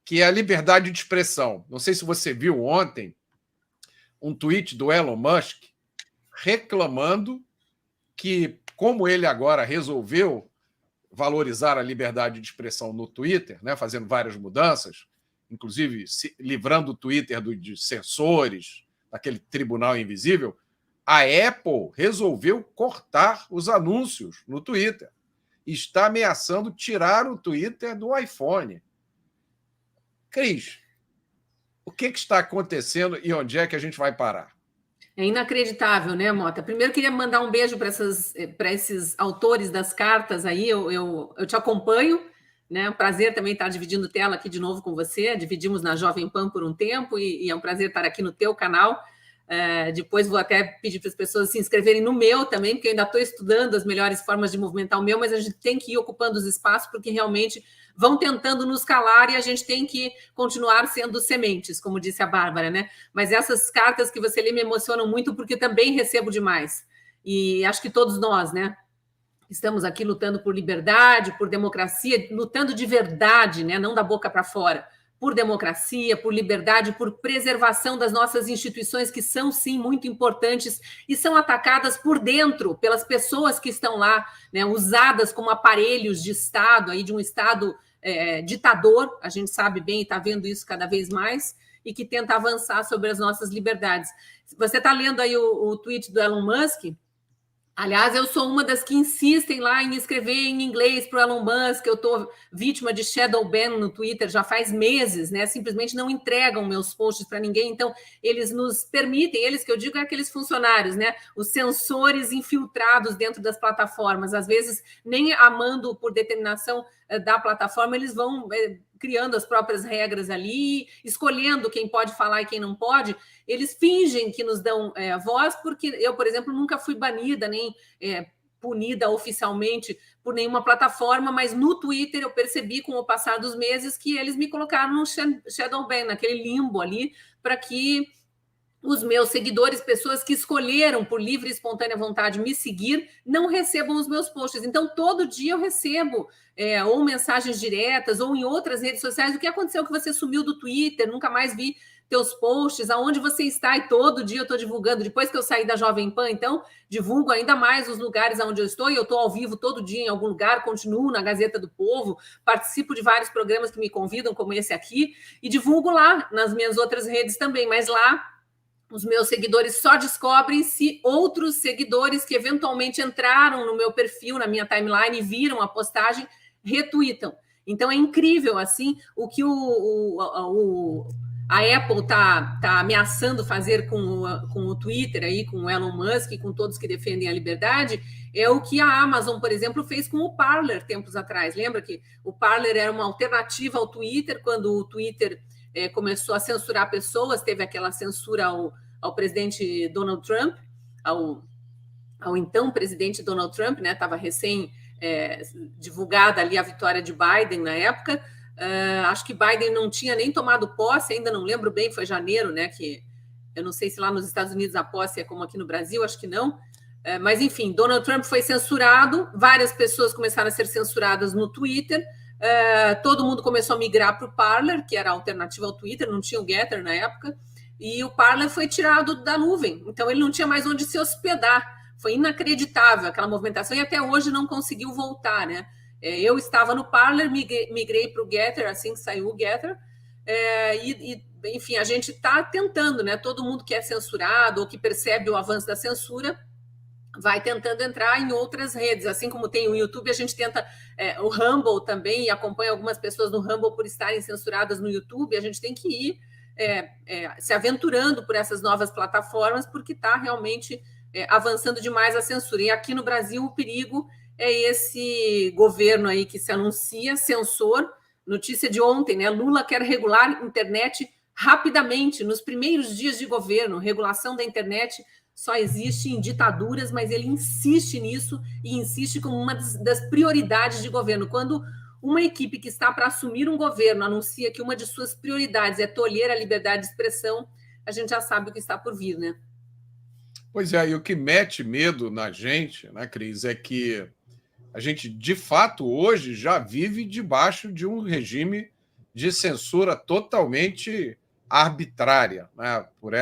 que é a liberdade de expressão. Não sei se você viu ontem um tweet do Elon Musk reclamando que, como ele agora resolveu valorizar a liberdade de expressão no Twitter, né, fazendo várias mudanças, inclusive se livrando o Twitter de censores, daquele tribunal invisível, a Apple resolveu cortar os anúncios no Twitter e está ameaçando tirar o Twitter do iPhone. Cris, o que está acontecendo e onde é que a gente vai parar? É inacreditável, né, Mota? Primeiro, queria mandar um beijo para esses autores das cartas aí. Eu te acompanho, né? É um prazer também estar dividindo tela aqui de novo com você. Dividimos na Jovem Pan por um tempo e é um prazer estar aqui no teu canal. Depois vou até pedir para as pessoas se inscreverem no meu também, porque eu ainda estou estudando as melhores formas de movimentar o meu, mas a gente tem que ir ocupando os espaços, porque realmente vão tentando nos calar e a gente tem que continuar sendo sementes, como disse a Bárbara, né? Mas essas cartas que você lê me emocionam muito, porque também recebo demais. E acho que todos nós, né? Estamos aqui lutando por liberdade, por democracia, lutando de verdade, né? Não da boca para fora. Por democracia, por liberdade, por preservação das nossas instituições, que são, sim, muito importantes e são atacadas por dentro, pelas pessoas que estão lá, né, usadas como aparelhos de Estado, aí, de um Estado ditador, a gente sabe bem e está vendo isso cada vez mais, e que tenta avançar sobre as nossas liberdades. Você está lendo aí o tweet do Elon Musk? Aliás, eu sou uma das que insistem lá em escrever em inglês para o Elon Musk. Eu estou vítima de shadow ban no Twitter já faz meses, né? Simplesmente não entregam meus posts para ninguém. Então, eles nos permitem, eles que eu digo é aqueles funcionários, né? Os censores infiltrados dentro das plataformas. Às vezes, nem amando por determinação da plataforma, eles vão criando as próprias regras ali, escolhendo quem pode falar e quem não pode. Eles fingem que nos dão voz, porque eu, por exemplo, nunca fui banida, nem punida oficialmente por nenhuma plataforma, mas no Twitter eu percebi com o passar dos meses que eles me colocaram no shadow ban, naquele limbo ali, para que os meus seguidores, pessoas que escolheram por livre e espontânea vontade me seguir, não recebam os meus posts. Então, todo dia eu recebo ou mensagens diretas ou em outras redes sociais. O que aconteceu que você sumiu do Twitter, nunca mais vi teus posts, aonde você está, e todo dia eu estou divulgando. Depois que eu saí da Jovem Pan, então, divulgo ainda mais os lugares onde eu estou, e eu estou ao vivo todo dia em algum lugar, continuo na Gazeta do Povo, participo de vários programas que me convidam, como esse aqui, e divulgo lá nas minhas outras redes também, mas lá os meus seguidores só descobrem se outros seguidores que eventualmente entraram no meu perfil, na minha timeline, e viram a postagem, retweetam. Então é incrível assim o que a Apple está ameaçando fazer com o Twitter, aí, com o Elon Musk e com todos que defendem a liberdade, é o que a Amazon, por exemplo, fez com o Parler tempos atrás. Lembra que o Parler era uma alternativa ao Twitter, quando o Twitter começou a censurar pessoas, teve aquela censura ao presidente Donald Trump, ao então presidente Donald Trump, né? Estava recém divulgada ali a vitória de Biden na época. Acho que Biden não tinha nem tomado posse, ainda não lembro bem, foi janeiro, né? Que eu não sei se lá nos Estados Unidos a posse é como aqui no Brasil, acho que não. Mas, enfim, Donald Trump foi censurado, várias pessoas começaram a ser censuradas no Twitter, todo mundo começou a migrar para o Parler, que era a alternativa ao Twitter, não tinha o Getter na época, e o Parler foi tirado da nuvem, então ele não tinha mais onde se hospedar. Foi inacreditável aquela movimentação e até hoje não conseguiu voltar, né? Eu estava no Parler, migrei para o Getter assim que saiu o Getter, enfim, a gente está tentando, né? Todo mundo que é censurado ou que percebe o avanço da censura vai tentando entrar em outras redes, assim como tem o YouTube, a gente tenta o Rumble também, e acompanha algumas pessoas no Rumble por estarem censuradas no YouTube. A gente tem que ir se aventurando por essas novas plataformas, porque está realmente avançando demais a censura. E aqui no Brasil o perigo é esse governo aí que se anuncia censor. Notícia de ontem, né? Lula quer regular a internet rapidamente, nos primeiros dias de governo. Regulação da internet só existe em ditaduras, mas ele insiste nisso e insiste como uma das prioridades de governo. Quando uma equipe que está para assumir um governo anuncia que uma de suas prioridades é tolher a liberdade de expressão, a gente já sabe o que está por vir, né? Pois é, e o que mete medo na gente, né, Cris, é que a gente, de fato, hoje já vive debaixo de um regime de censura totalmente arbitrária, né, por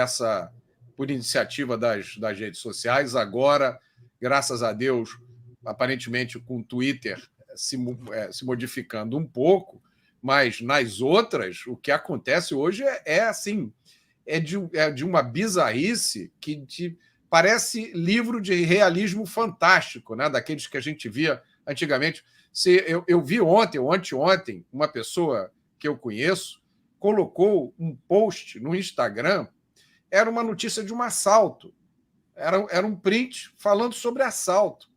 iniciativa das redes sociais. Agora, graças a Deus, aparentemente com o Twitter se modificando um pouco, mas nas outras, o que acontece hoje é de uma bizarrice que parece livro de realismo fantástico, né? Daqueles que a gente via antigamente. Eu vi ontem ou anteontem, uma pessoa que eu conheço colocou um post no Instagram, era uma notícia de um assalto, era um print falando sobre assalto.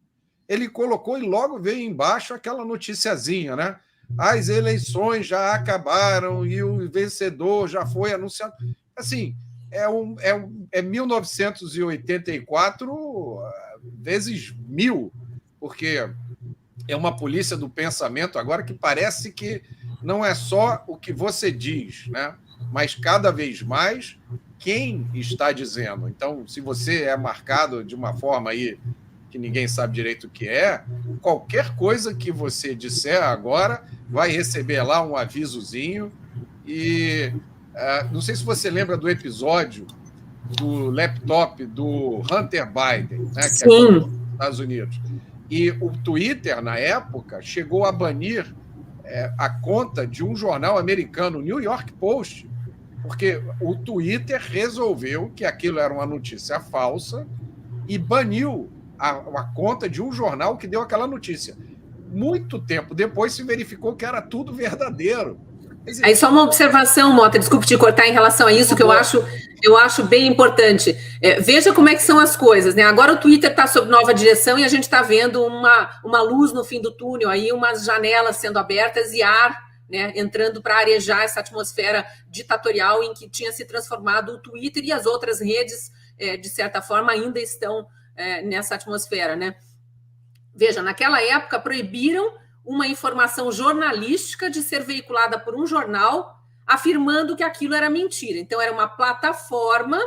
Ele colocou e logo veio embaixo aquela noticiazinha, né? As eleições já acabaram e o vencedor já foi anunciado. Assim, é 1984 vezes 1000, porque é uma polícia do pensamento agora que parece que não é só o que você diz, né? Mas cada vez mais quem está dizendo. Então, se você é marcado de uma forma aí que ninguém sabe direito o que é, qualquer coisa que você disser agora vai receber lá um avisozinho. E não sei se você lembra do episódio do laptop do Hunter Biden, né, que é dos Estados Unidos. E o Twitter, na época, chegou a banir a conta de um jornal americano, New York Post, porque o Twitter resolveu que aquilo era uma notícia falsa e baniu a conta de um jornal que deu aquela notícia. Muito tempo depois se verificou que era tudo verdadeiro. Aí só uma observação, Mota, desculpe te cortar em relação a isso, que eu acho bem importante. Veja como é que são as coisas, né? Agora o Twitter está sob nova direção e a gente está vendo uma luz no fim do túnel, aí umas janelas sendo abertas e ar, né, entrando para arejar essa atmosfera ditatorial em que tinha se transformado o Twitter, e as outras redes, de certa forma, ainda estão nessa atmosfera, né? Veja, naquela época proibiram uma informação jornalística de ser veiculada por um jornal afirmando que aquilo era mentira. Então, era uma plataforma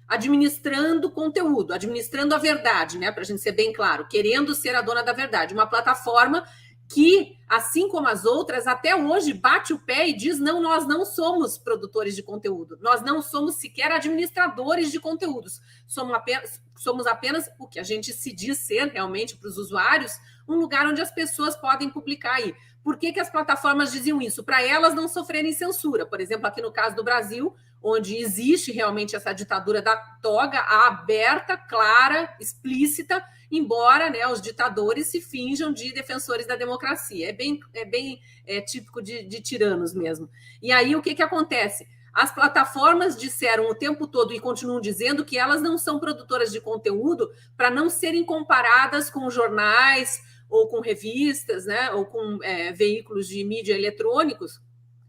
administrando conteúdo, administrando a verdade, né? Para a gente ser bem claro, querendo ser a dona da verdade. Uma plataforma que, assim como as outras, até hoje bate o pé e diz: não, nós não somos produtores de conteúdo, nós não somos sequer administradores de conteúdos, somos apenas o que a gente se diz ser realmente para os usuários, um lugar onde as pessoas podem publicar aí. Por que as plataformas diziam isso? Para elas não sofrerem censura. Por exemplo, aqui no caso do Brasil, onde existe realmente essa ditadura da toga, aberta, clara, explícita, embora, né, os ditadores se finjam de defensores da democracia. É bem típico de tiranos mesmo. E aí, o que acontece? As plataformas disseram o tempo todo e continuam dizendo que elas não são produtoras de conteúdo para não serem comparadas com jornais ou com revistas, né, ou com veículos de mídia eletrônicos,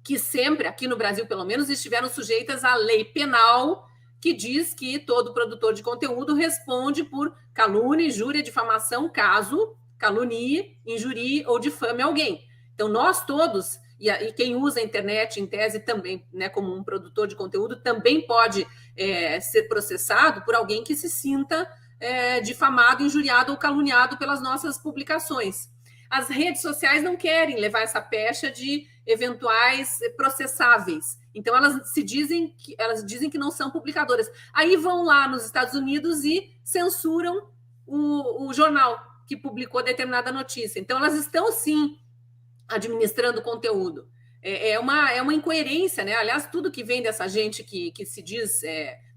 que sempre, aqui no Brasil pelo menos, estiveram sujeitas à lei penal, que diz que todo produtor de conteúdo responde por calúnia, injúria, difamação, caso calunie, injurie ou difame alguém. Então, nós todos, e quem usa a internet, em tese, também, né, como um produtor de conteúdo, também pode ser processado por alguém que se sinta difamado, injuriado ou caluniado pelas nossas publicações. As redes sociais não querem levar essa pecha de eventuais processáveis. Então, elas dizem que não são publicadoras. Aí vão lá nos Estados Unidos e censuram o jornal que publicou determinada notícia. Então, elas estão, sim, administrando conteúdo. É uma incoerência, né? Aliás, tudo que vem dessa gente que se diz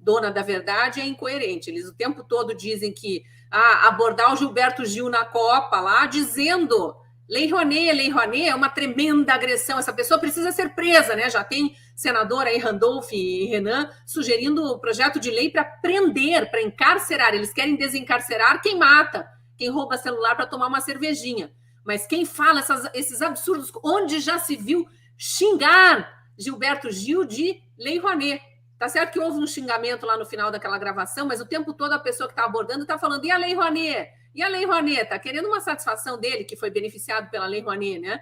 dona da verdade é incoerente. Eles o tempo todo dizem que abordar o Gilberto Gil na Copa lá, dizendo Lei Rouanet é uma tremenda agressão, essa pessoa precisa ser presa, né? Já tem senador aí, Randolph e Renan, sugerindo o projeto de lei para prender, para encarcerar. Eles querem desencarcerar quem mata, quem rouba celular para tomar uma cervejinha. Mas quem fala esses absurdos, onde já se viu xingar Gilberto Gil de Lei Rouanet? Tá certo que houve um xingamento lá no final daquela gravação, mas o tempo todo a pessoa que está abordando está falando: e a Lei Rouanet? E a Lei Rouanet? Está querendo uma satisfação dele, que foi beneficiado pela Lei Rouanet, né?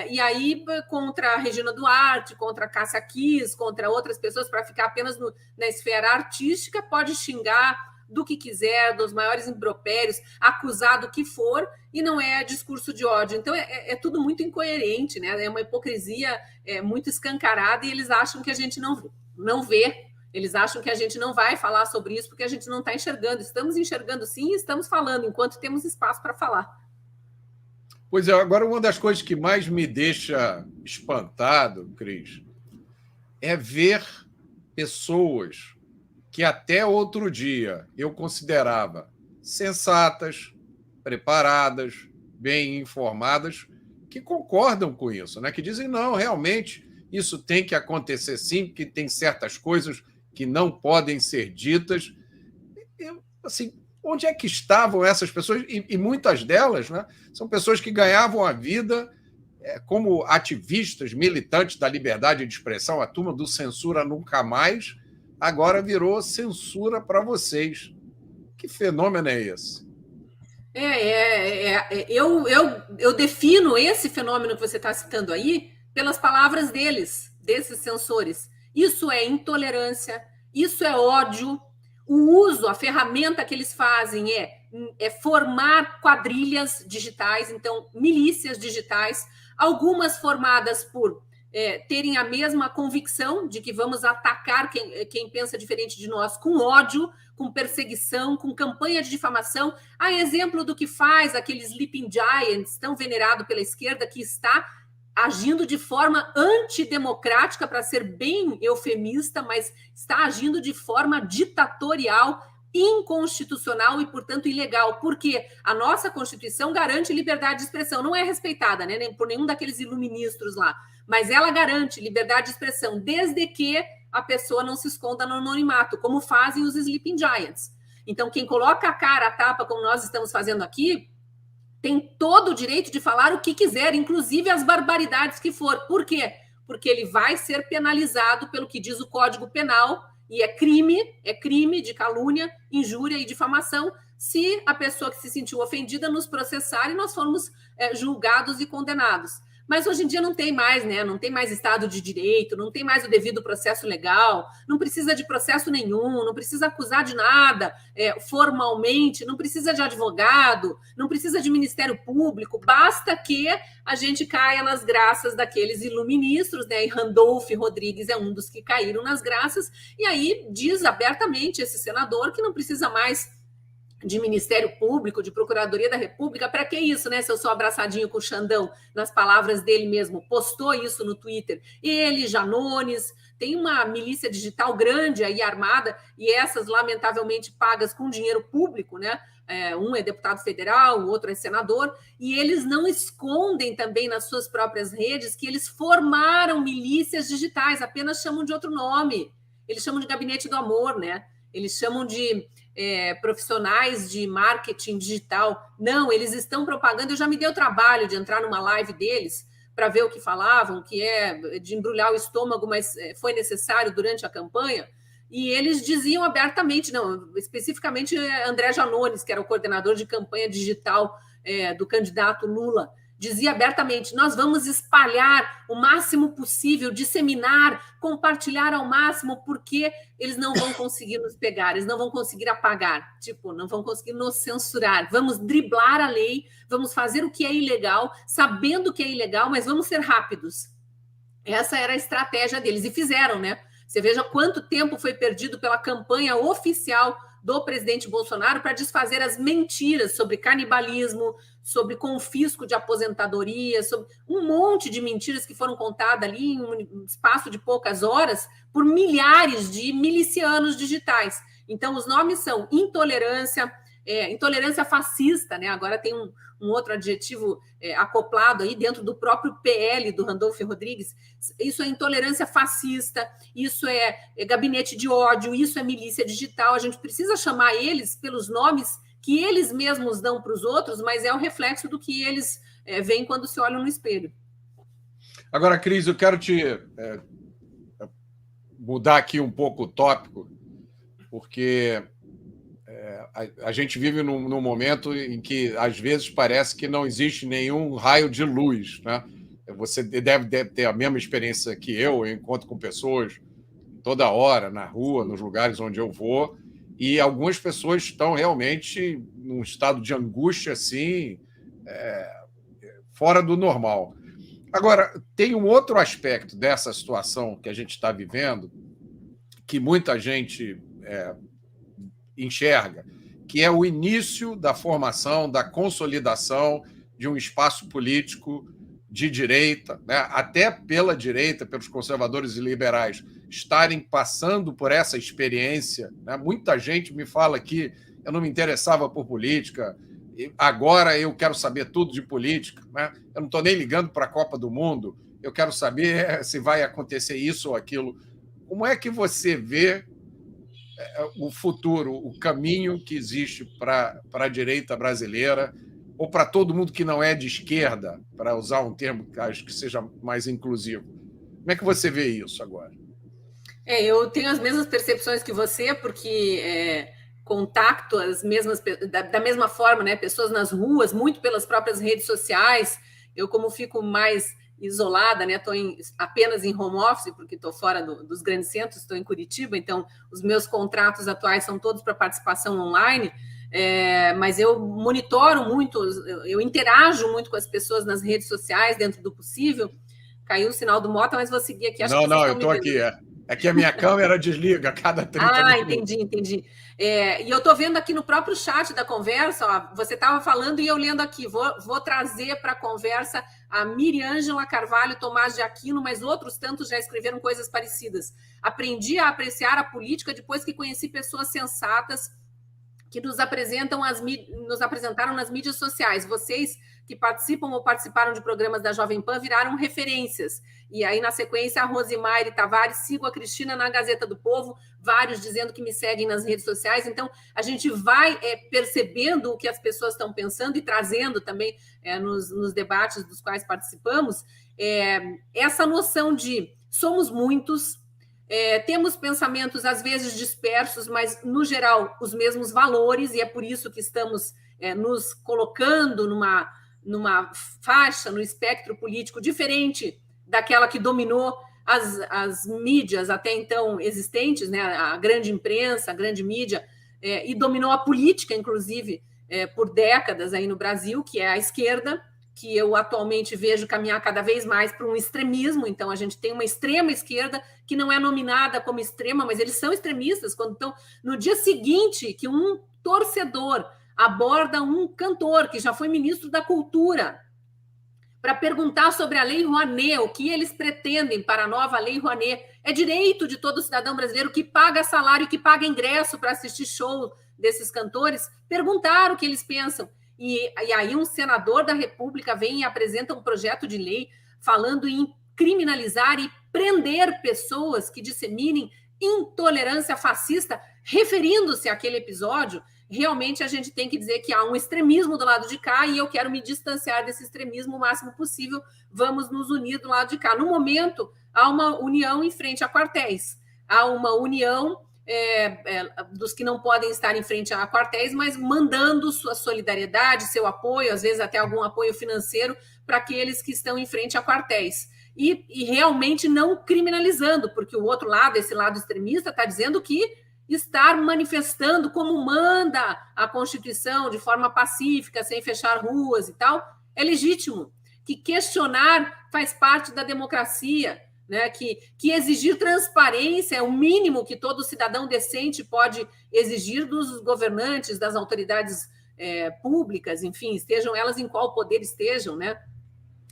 E aí, contra a Regina Duarte, contra a Cássia Kiss, contra outras pessoas, para ficar apenas na esfera artística, pode xingar do que quiser, dos maiores impropérios, acusar do que for, e não é discurso de ódio. Então, é tudo muito incoerente, né? É uma hipocrisia muito escancarada, e eles acham que a gente não vê, eles acham que a gente não vai falar sobre isso porque a gente não está enxergando. Estamos enxergando sim e estamos falando, enquanto temos espaço para falar. Pois é, agora uma das coisas que mais me deixa espantado, Cris, é ver pessoas que até outro dia eu considerava sensatas, preparadas, bem informadas, que concordam com isso, né? Que dizem: não, realmente isso tem que acontecer sim, porque tem certas coisas que não podem ser ditas. Assim, onde é que estavam essas pessoas? E muitas delas, né, são pessoas que ganhavam a vida como ativistas, militantes da liberdade de expressão. A turma do Censura Nunca Mais agora virou censura para vocês. Que fenômeno é esse? Eu defino esse fenômeno que você está citando aí pelas palavras desses censores. Isso é intolerância, isso é ódio. O uso, a ferramenta que eles fazem é formar quadrilhas digitais, então milícias digitais, algumas formadas por terem a mesma convicção de que vamos atacar quem pensa diferente de nós com ódio, com perseguição, com campanha de difamação. A exemplo do que faz aquele Sleeping Giants, tão venerado pela esquerda, que está agindo de forma antidemocrática, para ser bem eufemista, mas está agindo de forma ditatorial, inconstitucional e, portanto, ilegal, porque a nossa Constituição garante liberdade de expressão, não é respeitada, né, por nenhum daqueles iluministros lá, mas ela garante liberdade de expressão, desde que a pessoa não se esconda no anonimato, como fazem os Sleeping Giants. Então, quem coloca a cara a tapa, como nós estamos fazendo aqui, tem todo o direito de falar o que quiser, inclusive as barbaridades que for. Por quê? Porque ele vai ser penalizado pelo que diz o Código Penal, e é crime de calúnia, injúria e difamação, se a pessoa que se sentiu ofendida nos processar e nós formos julgados e condenados. Mas hoje em dia não tem mais, né? Não tem mais Estado de Direito, não tem mais o devido processo legal, não precisa de processo nenhum, não precisa acusar de nada formalmente, não precisa de advogado, não precisa de Ministério Público, basta que a gente caia nas graças daqueles iluministros, né? E Randolph Rodrigues é um dos que caíram nas graças, e aí diz abertamente esse senador que não precisa mais de Ministério Público, de Procuradoria da República, para que isso, né? Se eu sou abraçadinho com o Xandão, nas palavras dele mesmo, postou isso no Twitter. Ele, Janones, tem uma milícia digital grande aí armada, e essas, lamentavelmente, pagas com dinheiro público, né? Um é deputado federal, o outro é senador, e eles não escondem também nas suas próprias redes que eles formaram milícias digitais, apenas chamam de outro nome. Eles chamam de Gabinete do Amor, né? Eles chamam de profissionais de marketing digital. Não, eles estão propagando. Eu já me dei o trabalho de entrar numa live deles para ver o que falavam, que é de embrulhar o estômago, mas foi necessário durante a campanha. E eles diziam abertamente, não, especificamente André Janones, que era o coordenador de campanha digital do candidato Lula, dizia abertamente: nós vamos espalhar o máximo possível, disseminar, compartilhar ao máximo, porque eles não vão conseguir nos pegar, eles não vão conseguir apagar, não vão conseguir nos censurar. Vamos driblar a lei, vamos fazer o que é ilegal, sabendo que é ilegal, mas vamos ser rápidos. Essa era a estratégia deles, e fizeram, né? Você veja quanto tempo foi perdido pela campanha oficial do presidente Bolsonaro para desfazer as mentiras sobre canibalismo, sobre confisco de aposentadoria, sobre um monte de mentiras que foram contadas ali em um espaço de poucas horas por milhares de milicianos digitais. Então, os nomes são intolerância, intolerância fascista, né? Agora tem um outro adjetivo acoplado aí dentro do próprio PL do Randolph Rodrigues. Isso é intolerância fascista, isso é gabinete de ódio, isso é milícia digital. A gente precisa chamar eles pelos nomes que eles mesmos dão para os outros, mas é o reflexo do que eles veem quando se olham no espelho. Agora, Cris, eu quero te mudar aqui um pouco o tópico, porque a gente vive num momento em que, às vezes, parece que não existe nenhum raio de luz, né? Você deve ter a mesma experiência que eu encontro com pessoas toda hora, na rua, nos lugares onde eu vou, e algumas pessoas estão realmente num estado de angústia, assim, fora do normal. Agora, tem um outro aspecto dessa situação que a gente está vivendo, que muita gente enxerga, que é o início da formação, da consolidação de um espaço político de direita, né? Até pela direita, pelos conservadores e liberais, estarem passando por essa experiência, né? Muita gente me fala que eu não me interessava por política, agora eu quero saber tudo de política, né? Eu não estou nem ligando para a Copa do Mundo, eu quero saber se vai acontecer isso ou aquilo. Como é que você vê o futuro, o caminho que existe para a direita brasileira, ou para todo mundo que não é de esquerda, para usar um termo que acho que seja mais inclusivo? Como é que você vê isso agora? Eu tenho as mesmas percepções que você, porque contacto as mesmas, da mesma forma, né, pessoas nas ruas, muito pelas próprias redes sociais. Eu, como fico mais isolada, né? Estou apenas em home office, porque estou fora dos grandes centros, estou em Curitiba, então os meus contratos atuais são todos para participação online, mas eu monitoro muito, eu interajo muito com as pessoas nas redes sociais, dentro do possível. Caiu o sinal do Mota, mas vou seguir aqui. Acho não, eu estou aqui. É que a minha câmera desliga a cada 30 minutos. Entendi. E eu estou vendo aqui no próprio chat da conversa, ó, você estava falando e eu lendo aqui. Vou trazer para a conversa a Miriângela Carvalho, Tomás de Aquino, mas outros tantos já escreveram coisas parecidas. Aprendi a apreciar a política depois que conheci pessoas sensatas que nos apresentaram nas mídias sociais. Vocês que participam ou participaram de programas da Jovem Pan viraram referências. E aí, na sequência, a Rosimaire Tavares, sigo a Cristina na Gazeta do Povo, vários dizendo que me seguem nas redes sociais. Então, a gente vai percebendo o que as pessoas estão pensando e trazendo também nos debates dos quais participamos, essa noção de somos muitos, temos pensamentos às vezes dispersos, mas no geral os mesmos valores, e é por isso que estamos nos colocando numa faixa, no espectro político diferente daquela que dominou as mídias até então existentes, né? A grande imprensa, a grande mídia, e dominou a política, inclusive, por décadas aí no Brasil, que é a esquerda, que eu atualmente vejo caminhar cada vez mais para um extremismo. Então, a gente tem uma extrema esquerda que não é nominada como extrema, mas eles são extremistas. Quando estão no dia seguinte que um torcedor aborda um cantor que já foi ministro da Cultura para perguntar sobre a Lei Rouanet, o que eles pretendem para a nova Lei Rouanet. É direito de todo cidadão brasileiro que paga salário, que paga ingresso para assistir show desses cantores, perguntar o que eles pensam. E aí um senador da República vem e apresenta um projeto de lei falando em criminalizar e prender pessoas que disseminem intolerância fascista, referindo-se àquele episódio. Realmente a gente tem que dizer que há um extremismo do lado de cá e eu quero me distanciar desse extremismo o máximo possível. Vamos nos unir do lado de cá. No momento, há uma união em frente a quartéis. Há uma união dos que não podem estar em frente a quartéis, mas mandando sua solidariedade, seu apoio, às vezes até algum apoio financeiro para aqueles que estão em frente a quartéis. E realmente não criminalizando, porque o outro lado, esse lado extremista, está dizendo que estar manifestando como manda a Constituição, de forma pacífica, sem fechar ruas e tal, é legítimo. Que questionar faz parte da democracia, né? Que exigir transparência é o mínimo que todo cidadão decente pode exigir dos governantes, das autoridades públicas, enfim, estejam elas em qual poder estejam, né?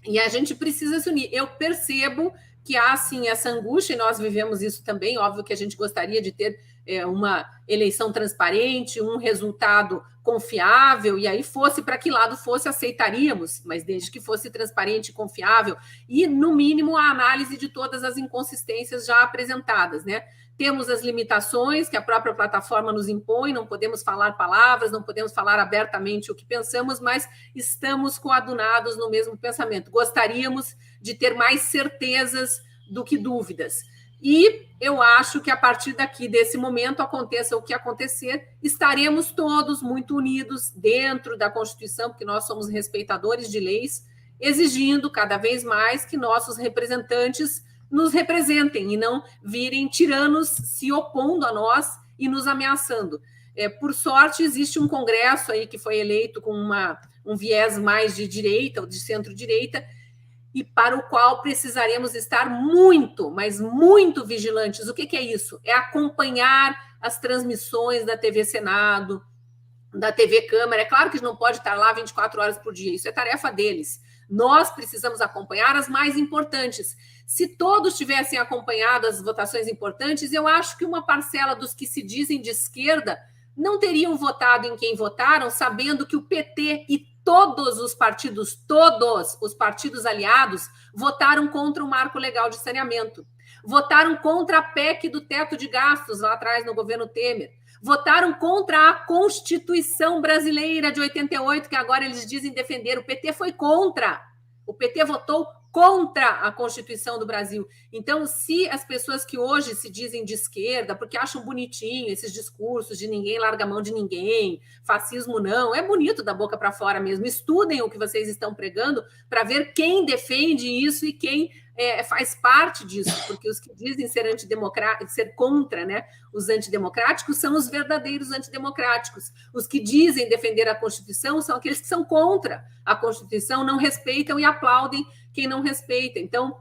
E a gente precisa se unir. Eu percebo que há, sim, essa angústia, e nós vivemos isso também. Óbvio que a gente gostaria de ter uma eleição transparente, um resultado confiável, e aí fosse para que lado fosse, aceitaríamos, mas desde que fosse transparente e confiável, e, no mínimo, a análise de todas as inconsistências já apresentadas, né? Temos as limitações que a própria plataforma nos impõe, não podemos falar palavras, não podemos falar abertamente o que pensamos, mas estamos coadunados no mesmo pensamento. Gostaríamos de ter mais certezas do que dúvidas. E eu acho que a partir daqui, desse momento, aconteça o que acontecer, estaremos todos muito unidos dentro da Constituição, porque nós somos respeitadores de leis, exigindo cada vez mais que nossos representantes nos representem e não virem tiranos se opondo a nós e nos ameaçando. Por sorte, existe um Congresso aí que foi eleito com um viés mais de direita ou de centro-direita, e para o qual precisaremos estar muito, mas muito vigilantes. O que é isso? É acompanhar as transmissões da TV Senado, da TV Câmara. É claro que não pode estar lá 24 horas por dia, isso é tarefa deles. Nós precisamos acompanhar as mais importantes. Se todos tivessem acompanhado as votações importantes, eu acho que uma parcela dos que se dizem de esquerda não teriam votado em quem votaram, sabendo que o PT e todos os partidos aliados, votaram contra o marco legal de saneamento, votaram contra a PEC do teto de gastos lá atrás no governo Temer, votaram contra a Constituição brasileira de 88, que agora eles dizem defender. O PT foi contra, o PT votou contra a Constituição do Brasil. Então, se as pessoas que hoje se dizem de esquerda, porque acham bonitinho esses discursos de ninguém larga a mão de ninguém, fascismo não, é bonito da boca para fora mesmo. Estudem o que vocês estão pregando para ver quem defende isso e quem faz parte disso, porque os que dizem ser antidemocráticos, ser contra, né, os antidemocráticos são os verdadeiros antidemocráticos. Os que dizem defender a Constituição são aqueles que são contra a Constituição, não respeitam e aplaudem quem não respeita. Então,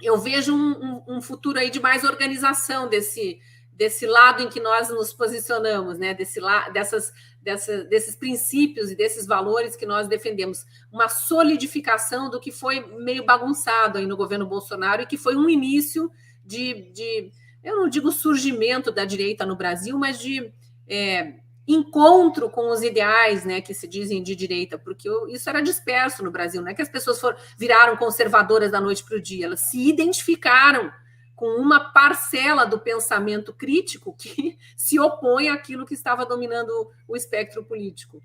eu vejo um futuro aí de mais organização desse lado em que nós nos posicionamos, né? Desses princípios e desses valores que nós defendemos. Uma solidificação do que foi meio bagunçado aí no governo Bolsonaro e que foi um início eu não digo surgimento da direita no Brasil, mas de encontro com os ideais, né, que se dizem de direita, porque isso era disperso no Brasil, não é que as pessoas viraram conservadoras da noite para o dia, elas se identificaram com uma parcela do pensamento crítico que se opõe àquilo que estava dominando o espectro político.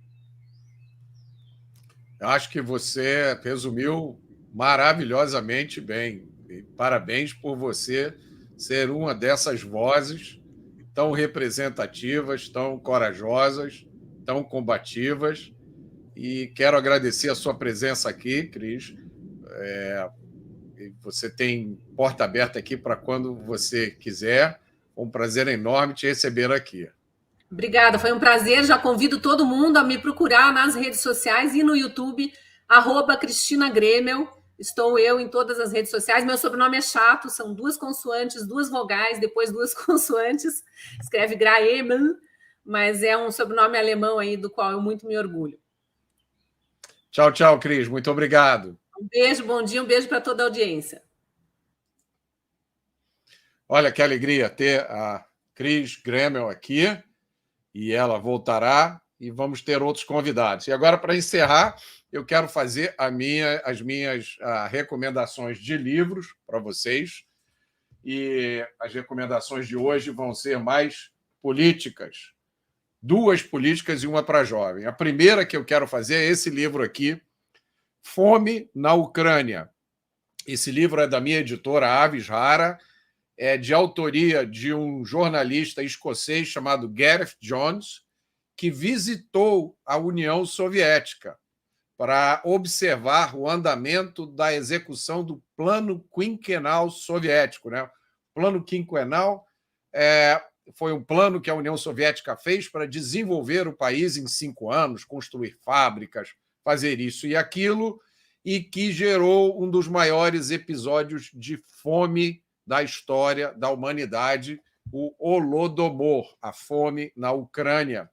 Eu acho que você resumiu maravilhosamente bem. E parabéns por você ser uma dessas vozes tão representativas, tão corajosas, tão combativas e quero agradecer a sua presença aqui, Cris. Você tem porta aberta aqui para quando você quiser. Um prazer enorme te receber aqui. Obrigada, foi um prazer. Já convido todo mundo a me procurar nas redes sociais e no YouTube, @CristinaGremel. Estou eu em todas as redes sociais. Meu sobrenome é chato, são 2 consoantes, 2 vogais, depois 2 consoantes. Escreve Graemel, mas é um sobrenome alemão aí do qual eu muito me orgulho. Tchau, tchau, Cris. Muito obrigado. Um beijo, bom dia, um beijo para toda a audiência. Olha que alegria ter a Cris Gremel aqui, e ela voltará, e vamos ter outros convidados. E agora, para encerrar, eu quero fazer as minhas recomendações de livros para vocês, e as recomendações de hoje vão ser mais políticas. 2 políticas e uma para jovem. A primeira que eu quero fazer é esse livro aqui, Fome na Ucrânia. Esse livro é da minha editora, Avis Rara, é de autoria de um jornalista escocês chamado Gareth Jones, que visitou a União Soviética para observar o andamento da execução do Plano Quinquenal Soviético. Né? O Plano Quinquenal foi um plano que a União Soviética fez para desenvolver o país em 5 anos, construir fábricas, fazer isso e aquilo, e que gerou um dos maiores episódios de fome da história da humanidade, o Holodomor, a fome na Ucrânia.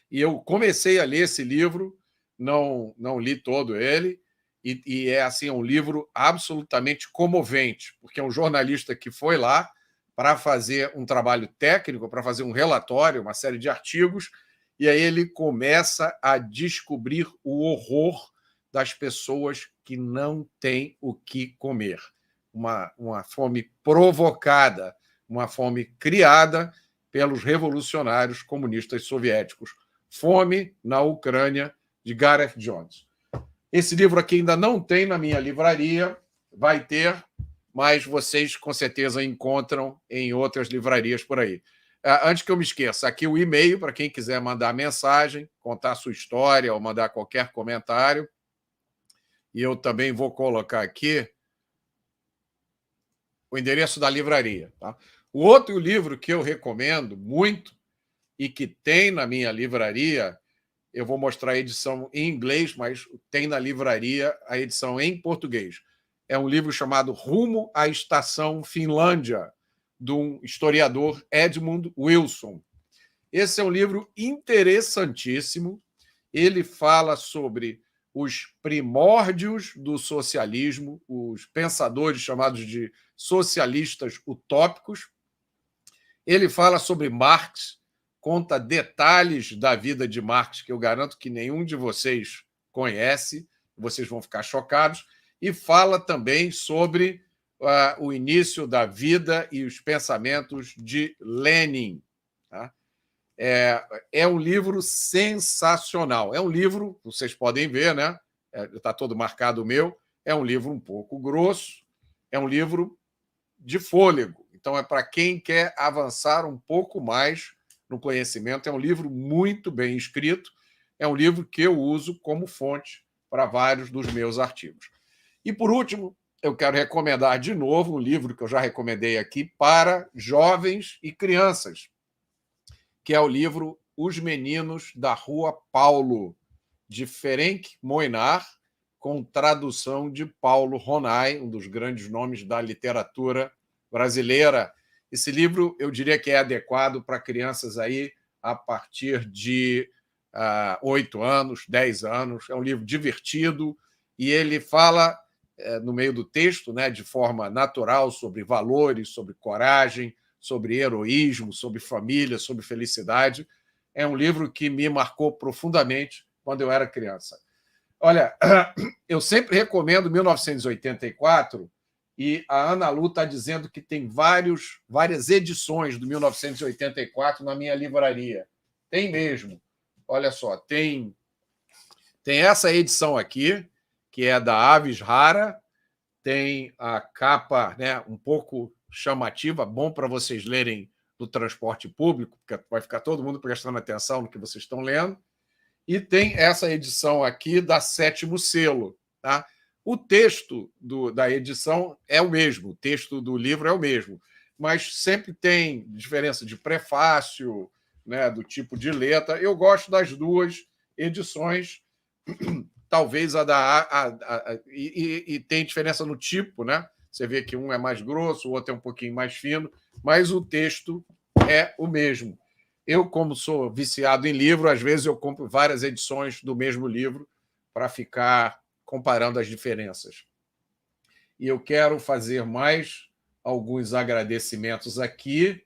E eu comecei a ler esse livro, não li todo ele, e é assim, um livro absolutamente comovente, porque é um jornalista que foi lá para fazer um trabalho técnico, para fazer um relatório, uma série de artigos, e aí ele começa a descobrir o horror das pessoas que não têm o que comer. Uma fome provocada, uma fome criada pelos revolucionários comunistas soviéticos. Fome na Ucrânia, de Gareth Jones. Esse livro aqui ainda não tem na minha livraria, vai ter, mas vocês com certeza encontram em outras livrarias por aí. Antes que eu me esqueça, aqui o e-mail para quem quiser mandar mensagem, contar sua história ou mandar qualquer comentário. E eu também vou colocar aqui o endereço da livraria. Tá? O outro livro que eu recomendo muito e que tem na minha livraria, eu vou mostrar a edição em inglês, mas tem na livraria a edição em português. É um livro chamado Rumo à Estação Finlândia, de um historiador, Edmund Wilson. Esse é um livro interessantíssimo. Ele fala sobre os primórdios do socialismo, os pensadores chamados de socialistas utópicos. Ele fala sobre Marx, conta detalhes da vida de Marx, que eu garanto que nenhum de vocês conhece, vocês vão ficar chocados, e fala também sobre o início da vida e os pensamentos de Lenin. Tá? É um livro sensacional. É um livro, vocês podem ver, né? Está todo marcado o meu. É um livro um pouco grosso, é um livro de fôlego. Então, é para quem quer avançar um pouco mais no conhecimento. É um livro muito bem escrito. É um livro que eu uso como fonte para vários dos meus artigos. E, por último, eu quero recomendar de novo um livro que eu já recomendei aqui para jovens e crianças, que é o livro Os Meninos da Rua Paulo, de Ferenc Moinar, com tradução de Paulo Ronay, um dos grandes nomes da literatura brasileira. Esse livro, eu diria que é adequado para crianças aí a partir de 8 anos, 10 anos. É um livro divertido e ele fala, no meio do texto, né, de forma natural, sobre valores, sobre coragem, sobre heroísmo, sobre família, sobre felicidade. É um livro que me marcou profundamente quando eu era criança. Olha, eu sempre recomendo 1984, e a Ana Lu está dizendo que tem várias edições do 1984 na minha livraria. Tem mesmo. Olha só, tem essa edição aqui, que é da Avis Rara, tem a capa, né, um pouco chamativa, bom para vocês lerem no transporte público, porque vai ficar todo mundo prestando atenção no que vocês estão lendo. E tem essa edição aqui da Sétimo Selo. Tá? O texto da edição é o mesmo, o texto do livro é o mesmo, mas sempre tem diferença de prefácio, né, do tipo de letra. Eu gosto das duas edições, talvez e tem diferença no tipo, né? Você vê que um é mais grosso, o outro é um pouquinho mais fino, mas o texto é o mesmo. Eu, como sou viciado em livro, às vezes eu compro várias edições do mesmo livro para ficar comparando as diferenças. E eu quero fazer mais alguns agradecimentos aqui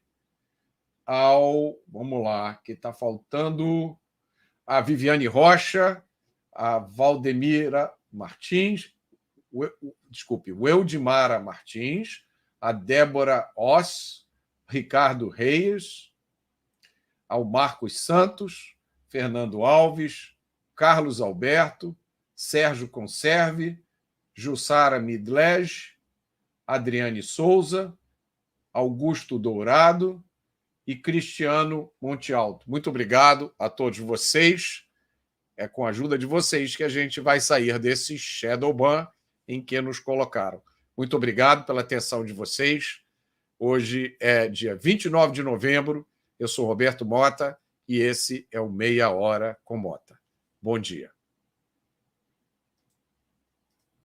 vamos lá, que está faltando a Viviane Rocha, a Valdemira Martins, o Eudimara Martins, a Débora Oss, Ricardo Reis, ao Marcos Santos, Fernando Alves, Carlos Alberto, Sérgio Conserve, Jussara Midlege, Adriane Souza, Augusto Dourado e Cristiano Monte Alto. Muito obrigado a todos vocês. É com a ajuda de vocês que a gente vai sair desse shadow ban em que nos colocaram. Muito obrigado pela atenção de vocês. Hoje é dia 29 de novembro. Eu sou Roberto Mota e esse é o Meia Hora com Mota. Bom dia.